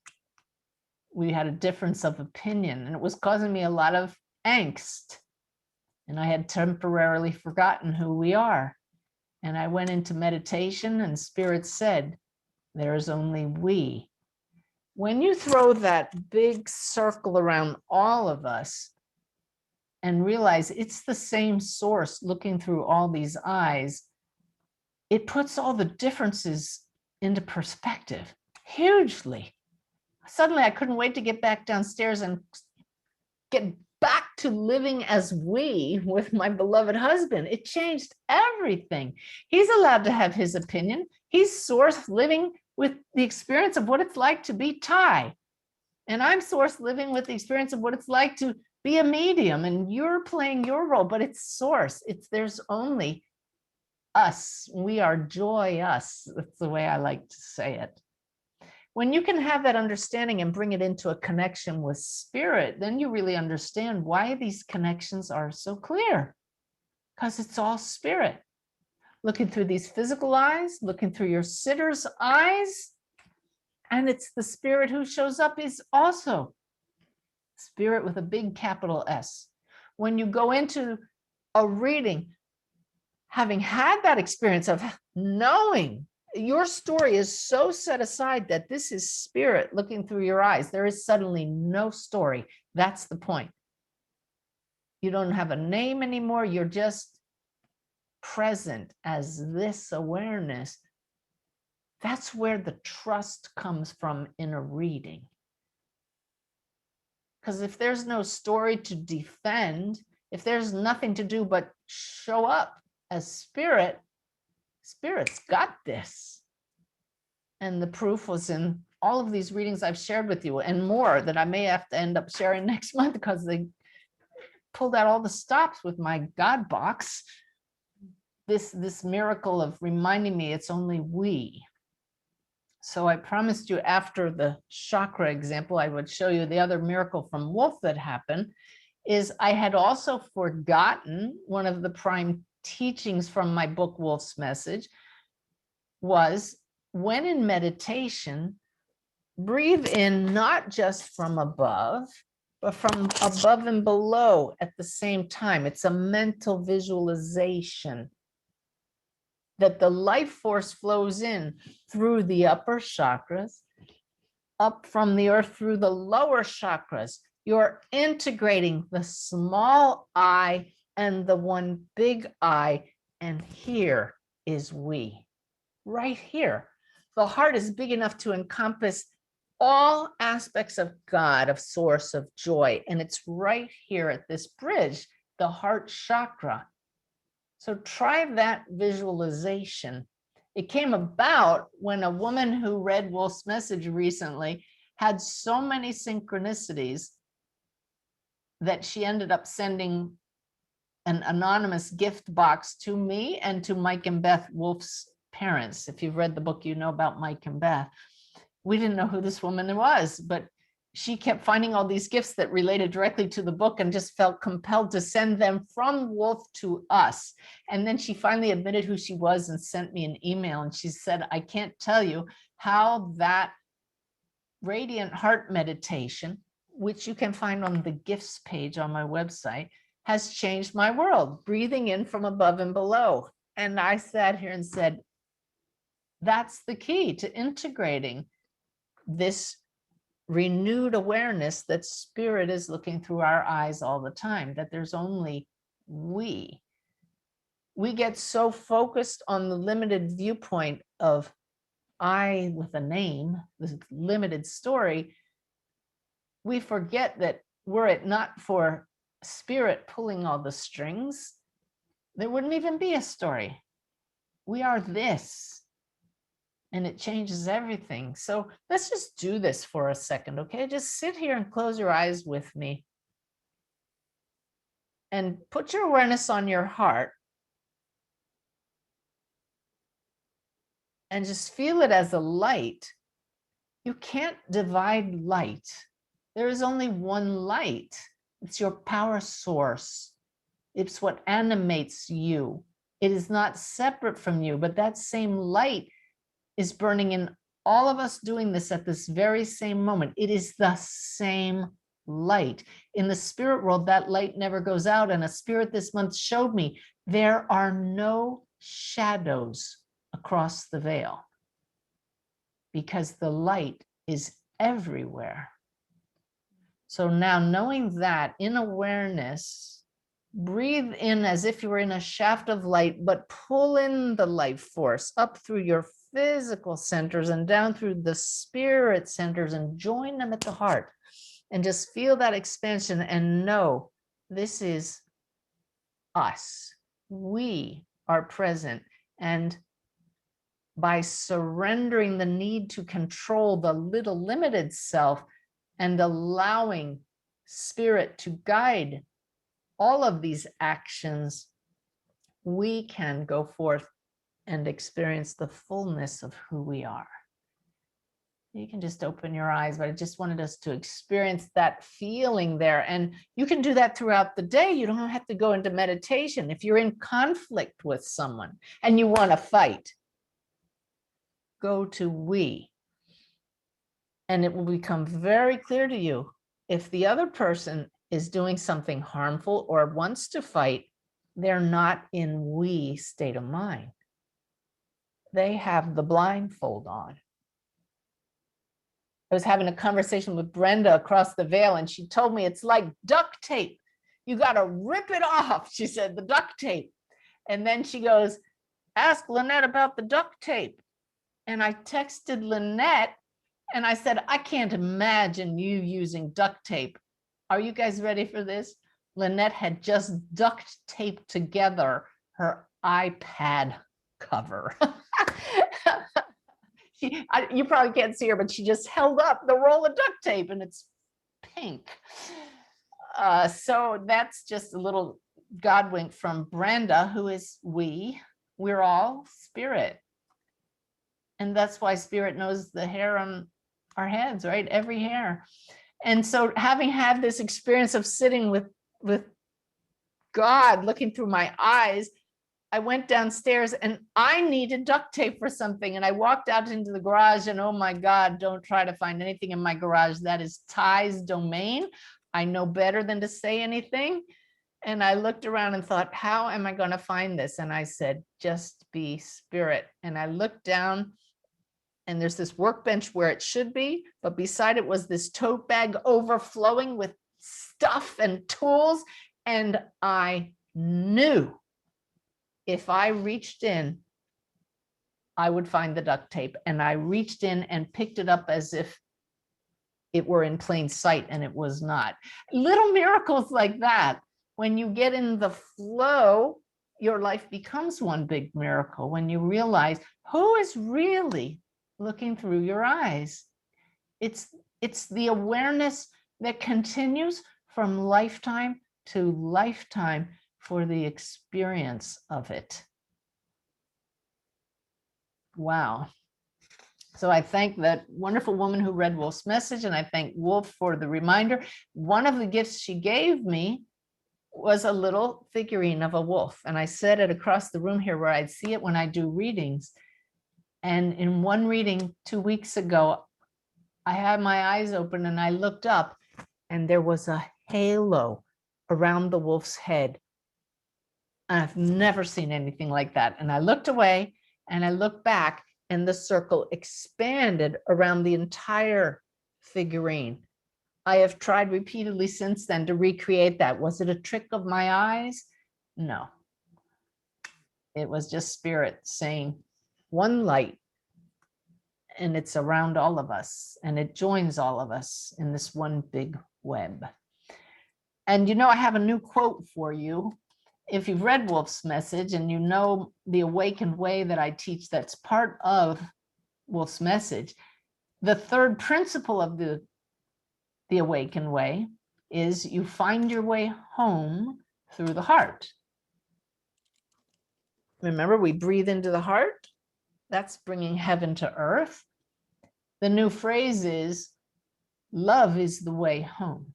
We had a difference of opinion, and it was causing me a lot of angst. And I had temporarily forgotten who we are. And I went into meditation, and Spirit said, there is only we. When you throw that big circle around all of us and realize it's the same source looking through all these eyes, it puts all the differences into perspective hugely. Suddenly, I couldn't wait to get back downstairs and get back to living as we with my beloved husband. It changed everything. He's allowed to have his opinion. He's source living with the experience of what it's like to be Ty. And I'm source living with the experience of what it's like to be a medium. And you're playing your role, but it's source. There's only us. We are joy us. That's the way I like to say it. When you can have that understanding and bring it into a connection with spirit, then you really understand why these connections are so clear, because it's all spirit. Looking through these physical eyes, looking through your sitter's eyes, and it's the spirit who shows up is also spirit with a big capital S. When you go into a reading, having had that experience of knowing your story is so set aside that this is spirit looking through your eyes, there is suddenly no story. That's the point. You don't have a name anymore. You're just present as this awareness. That's where the trust comes from in a reading. Because if there's no story to defend, if there's nothing to do but show up as spirit, spirit's got this. And the proof was in all of these readings I've shared with you and more that I may have to end up sharing next month because they pulled out all the stops with my God box. This miracle of reminding me it's only we. So I promised you after the chakra example, I would show you the other miracle from Wolf that happened. Is I had also forgotten one of the prime teachings from my book, Wolf's Message, was when in meditation, breathe in not just from above, but from above and below at the same time. It's a mental visualization that the life force flows in through the upper chakras, up from the earth through the lower chakras. You're integrating the small I and the one big I, and here is we, right here. The heart is big enough to encompass all aspects of God, of source, of joy, and it's right here at this bridge, the heart chakra. So try that visualization. It came about when a woman who read Wolf's Message recently had so many synchronicities that she ended up sending an anonymous gift box to me and to Mike and Beth Wolf's parents. If you've read the book, you know about Mike and Beth. We didn't know who this woman was, but she kept finding all these gifts that related directly to the book and just felt compelled to send them from Wolf to us. And then she finally admitted who she was and sent me an email. And she said, I can't tell you how that radiant heart meditation, which you can find on the gifts page on my website, has changed my world, breathing in from above and below. And I sat here and said, that's the key to integrating this renewed awareness that spirit is looking through our eyes all the time, that there's only we. We get so focused on the limited viewpoint of I with a name, this limited story, we forget that were it not for spirit pulling all the strings, there wouldn't even be a story. We are this. And it changes everything. So let's just do this for a second, okay? Just sit here and close your eyes with me. And put your awareness on your heart. And just feel it as a light. You can't divide light. There is only one light. It's your power source. It's what animates you. It is not separate from you, but that same light is burning in all of us doing this at this very same moment. It is the same light. In the spirit world, that light never goes out. And a spirit this month showed me there are no shadows across the veil because the light is everywhere. So now knowing that in awareness, breathe in as if you were in a shaft of light, but pull in the life force up through your physical centers and down through the spirit centers and join them at the heart and just feel that expansion and know this is us. We are present. And by surrendering the need to control the little limited self and allowing spirit to guide all of these actions, we can go forth and experience the fullness of who we are. You can just open your eyes, but I just wanted us to experience that feeling there. And you can do that throughout the day. You don't have to go into meditation. If you're in conflict with someone and you want to fight, go to we. And it will become very clear to you if the other person is doing something harmful or wants to fight, they're not in we state of mind. They have the blindfold on. I was having a conversation with Brenda across the veil, and she told me it's like duct tape. You got to rip it off, she said, the duct tape. And then she goes, ask Lynette about the duct tape. And I texted Lynette and I said, I can't imagine you using duct tape. Are you guys ready for this? Lynette had just duct taped together her iPad cover. You probably can't see her, but she just held up the roll of duct tape and it's pink. So that's just a little God wink from Brenda, who is we're all spirit. And that's why spirit knows the hair on our heads, right? Every hair. And so having had this experience of sitting with God looking through my eyes, I went downstairs and I needed duct tape for something. And I walked out into the garage and oh my God, don't try to find anything in my garage. That is Ty's domain. I know better than to say anything. And I looked around and thought, how am I going to find this? And I said, just be spirit. And I looked down and there's this workbench where it should be, but beside it was this tote bag overflowing with stuff and tools. And I knew if I reached in, I would find the duct tape. And I reached in and picked it up as if it were in plain sight, and it was not. Little miracles like that. When you get in the flow, your life becomes one big miracle when you realize who is really looking through your eyes. It's the awareness that continues from lifetime to lifetime, for the experience of it. Wow. So I thank that wonderful woman who read Wolf's message, and I thank Wolf for the reminder. One of the gifts she gave me was a little figurine of a wolf, and I set it across the room here where I'd see it when I do readings. And in one reading 2 weeks ago, I had my eyes open and I looked up, and there was a halo around the wolf's head. I've never seen anything like that. And I looked away and I looked back, and the circle expanded around the entire figurine. I have tried repeatedly since then to recreate that. Was it a trick of my eyes? No. It was just spirit saying one light, and it's around all of us, and it joins all of us in this one big web. And you know, I have a new quote for you. If you've read Wolf's message and you know the awakened way that I teach, that's part of Wolf's message, the third principle of the awakened way is you find your way home through the heart. Remember, we breathe into the heart. That's bringing heaven to earth. The new phrase is, love is the way home.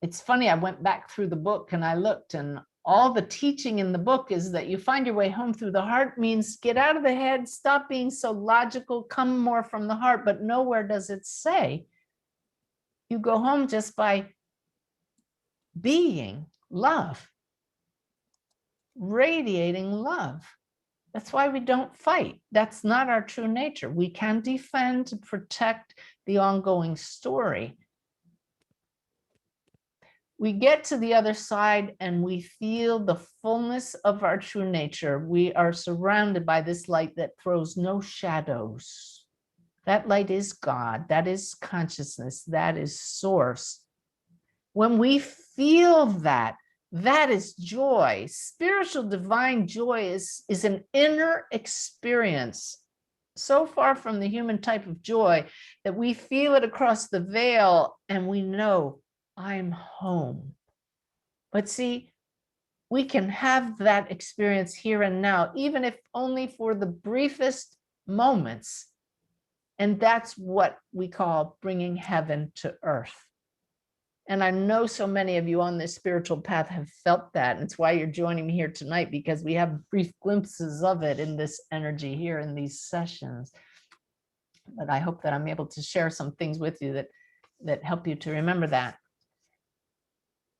It's funny, I went back through the book and I looked, and all the teaching in the book is that you find your way home through the heart means get out of the head, stop being so logical, come more from the heart, but nowhere does it say you go home just by being love, radiating love. That's why we don't fight. That's not our true nature. We can defend to protect the ongoing story. We get to the other side and we feel the fullness of our true nature. We are surrounded by this light that throws no shadows. That light is God. That is consciousness. That is source. When we feel that, that is joy. Spiritual divine joy is an inner experience, so far from the human type of joy that we feel it across the veil and we know I'm home. But see, we can have that experience here and now, even if only for the briefest moments. And that's what we call bringing heaven to earth. And I know so many of you on this spiritual path have felt that. And it's why you're joining me here tonight, because we have brief glimpses of it in this energy here in these sessions. But I hope that I'm able to share some things with you that help you to remember that.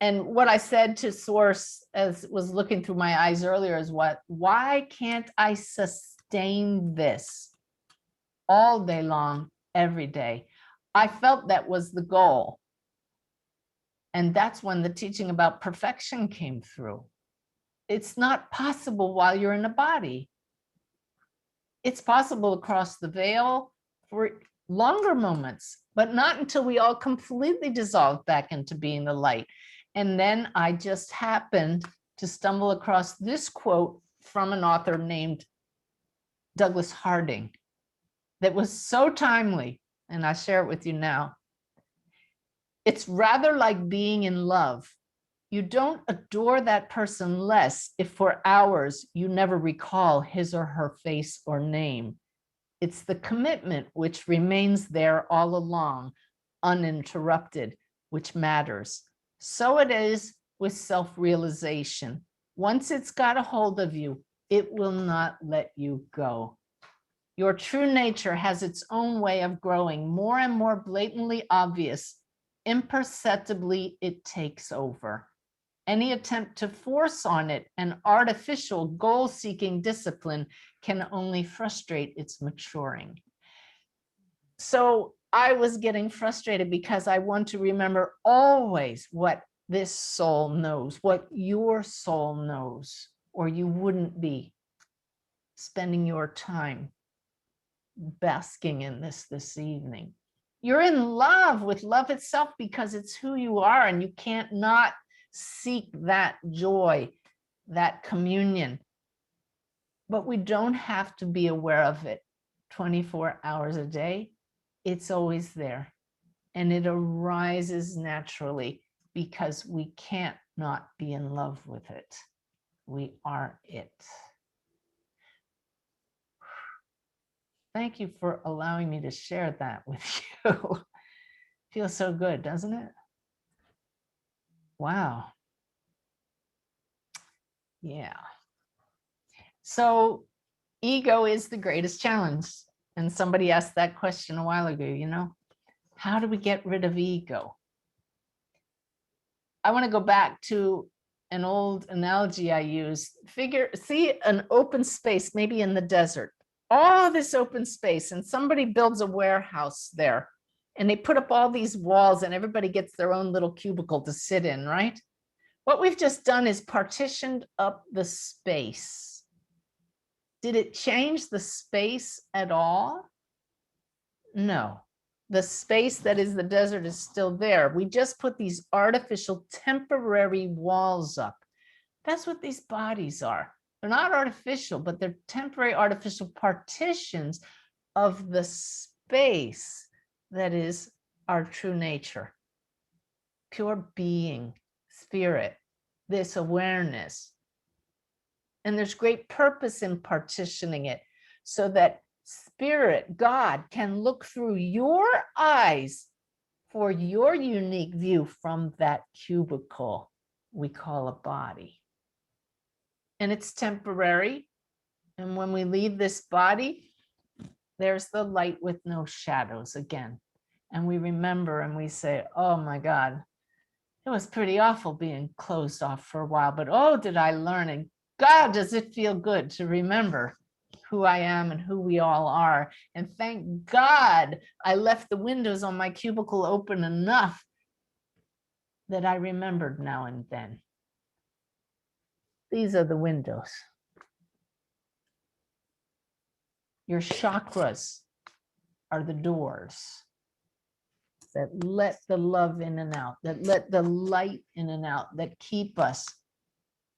And what I said to Source as was looking through my eyes earlier is why can't I sustain this all day long, every day? I felt that was the goal. And that's when the teaching about perfection came through. It's not possible while you're in a body. It's possible across the veil for longer moments, but not until we all completely dissolve back into being the light. And then I just happened to stumble across this quote from an author named Douglas Harding that was so timely, and I share it with you now. It's rather like being in love. You don't adore that person less if for hours you never recall his or her face or name. It's the commitment which remains there all along, uninterrupted, which matters. So it is with self-realization. Once it's got a hold of you, it will not let you go. Your true nature has its own way of growing more and more blatantly obvious. Imperceptibly, it takes over. Any attempt to force on it an artificial goal-seeking discipline can only frustrate its maturing. So I was getting frustrated because I want to remember always what this soul knows, what your soul knows, or you wouldn't be spending your time basking in this evening. You're in love with love itself because it's who you are, and you can't not seek that joy, that communion. But we don't have to be aware of it 24 hours a day. It's always there, and it arises naturally because we can't not be in love with it. We are it. Thank you for allowing me to share that with you. Feels so good, doesn't it? Wow. Yeah. So ego is the greatest challenge. And somebody asked that question a while ago, you know, how do we get rid of ego? I want to go back to an old analogy I use. See an open space, maybe in the desert, all this open space, and somebody builds a warehouse there, and they put up all these walls, and everybody gets their own little cubicle to sit in, right? What we've just done is partitioned up the space. Did it change the space at all? No. The space that is the desert is still there. We just put these artificial temporary walls up. That's what these bodies are. They're not artificial, but they're temporary artificial partitions of the space that is our true nature. Pure being, spirit, this awareness. And there's great purpose in partitioning it so that Spirit, God, can look through your eyes for your unique view from that cubicle we call a body. And it's temporary. And when we leave this body, there's the light with no shadows again. And we remember and we say, oh my God, it was pretty awful being closed off for a while, but oh, did I learn? And God, does it feel good to remember who I am and who we all are. And thank God I left the windows on my cubicle open enough that I remembered now and then. These are the windows. Your chakras are the doors that let the love in and out, that let the light in and out, that keep us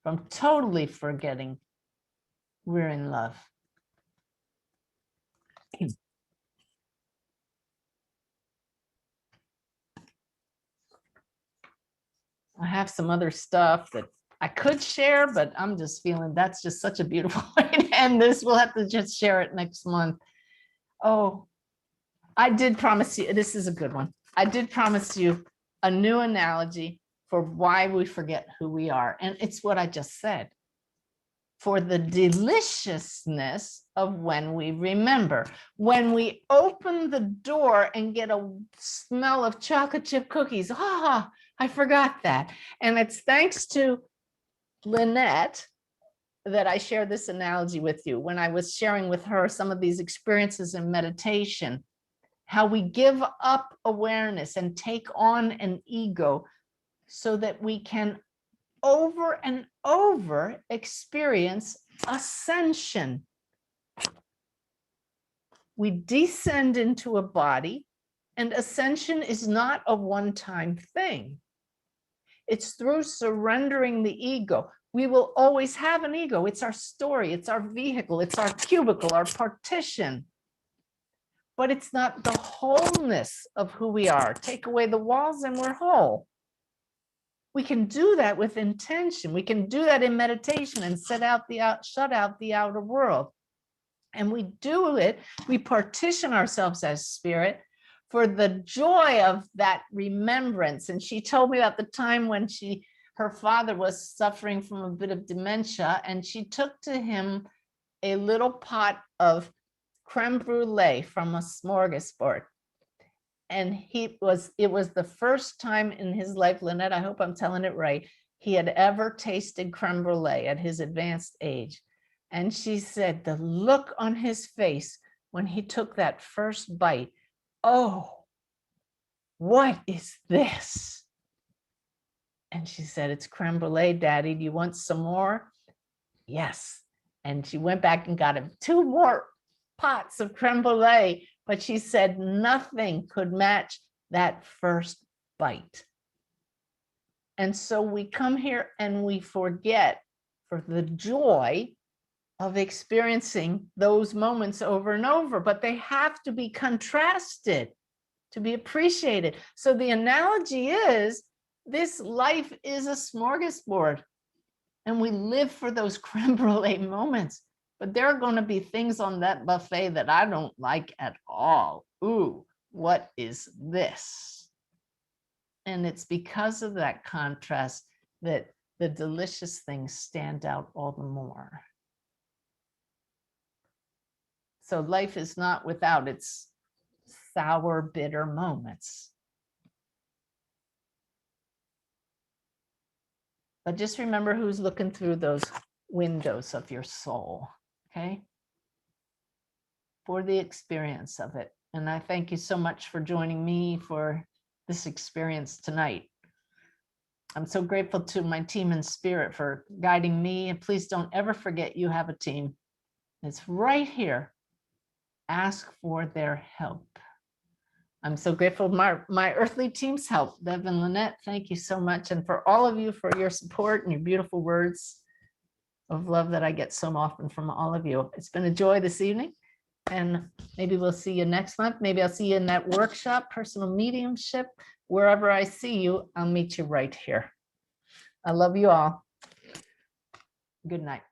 from totally forgetting we're in love. I have some other stuff that I could share, but I'm just feeling that's just such a beautiful way to end this. We'll have to just share it next month. Oh, I did promise you, this is a good one. I did promise you a new analogy for why we forget who we are. And it's what I just said. For the deliciousness of when we remember. When we open the door and get a smell of chocolate chip cookies, I forgot that. And it's thanks to Lynette that I share this analogy with you. When I was sharing with her some of these experiences in meditation, how we give up awareness and take on an ego so that we can over and over experience ascension. We descend into a body, and ascension is not a one-time thing. It's through surrendering the ego. We will always have an ego. It's our story, it's our vehicle, it's our cubicle, our partition. But it's not the wholeness of who we are. Take away the walls and we're whole. We can do that with intention. We can do that in meditation and shut out the outer world. And we do it, we partition ourselves as spirit for the joy of that remembrance. And she told me about the time when her father was suffering from a bit of dementia, and she took to him a little pot of creme brulee from a smorgasbord. And it was the first time in his life, Lynette, I hope I'm telling it right, he had ever tasted creme brulee at his advanced age. And she said the look on his face when he took that first bite, oh, what is this? And she said, it's creme brulee, Daddy. Do you want some more? Yes. And she went back and got him 2 more pots of creme brulee, but she said nothing could match that first bite. And so we come here and we forget for the joy of experiencing those moments over and over, but they have to be contrasted to be appreciated. So the analogy is This life is a smorgasbord, and we live for those creme brulee moments. But there are going to be things on that buffet that I don't like at all. Ooh, what is this? And it's because of that contrast that the delicious things stand out all the more. So life is not without its sour, bitter moments. But just remember who's looking through those windows of your soul, okay? For the experience of it. And I thank you so much for joining me for this experience tonight. I'm so grateful to my team in spirit for guiding me. And please don't ever forget you have a team. It's right here. Ask for their help. I'm so grateful for my earthly team's help. Bev and Lynette, thank you so much. And for all of you for your support and your beautiful words of love that I get so often from all of you. It's been a joy this evening. And maybe we'll see you next month. Maybe I'll see you in that workshop, personal mediumship. Wherever I see you, I'll meet you right here. I love you all. Good night.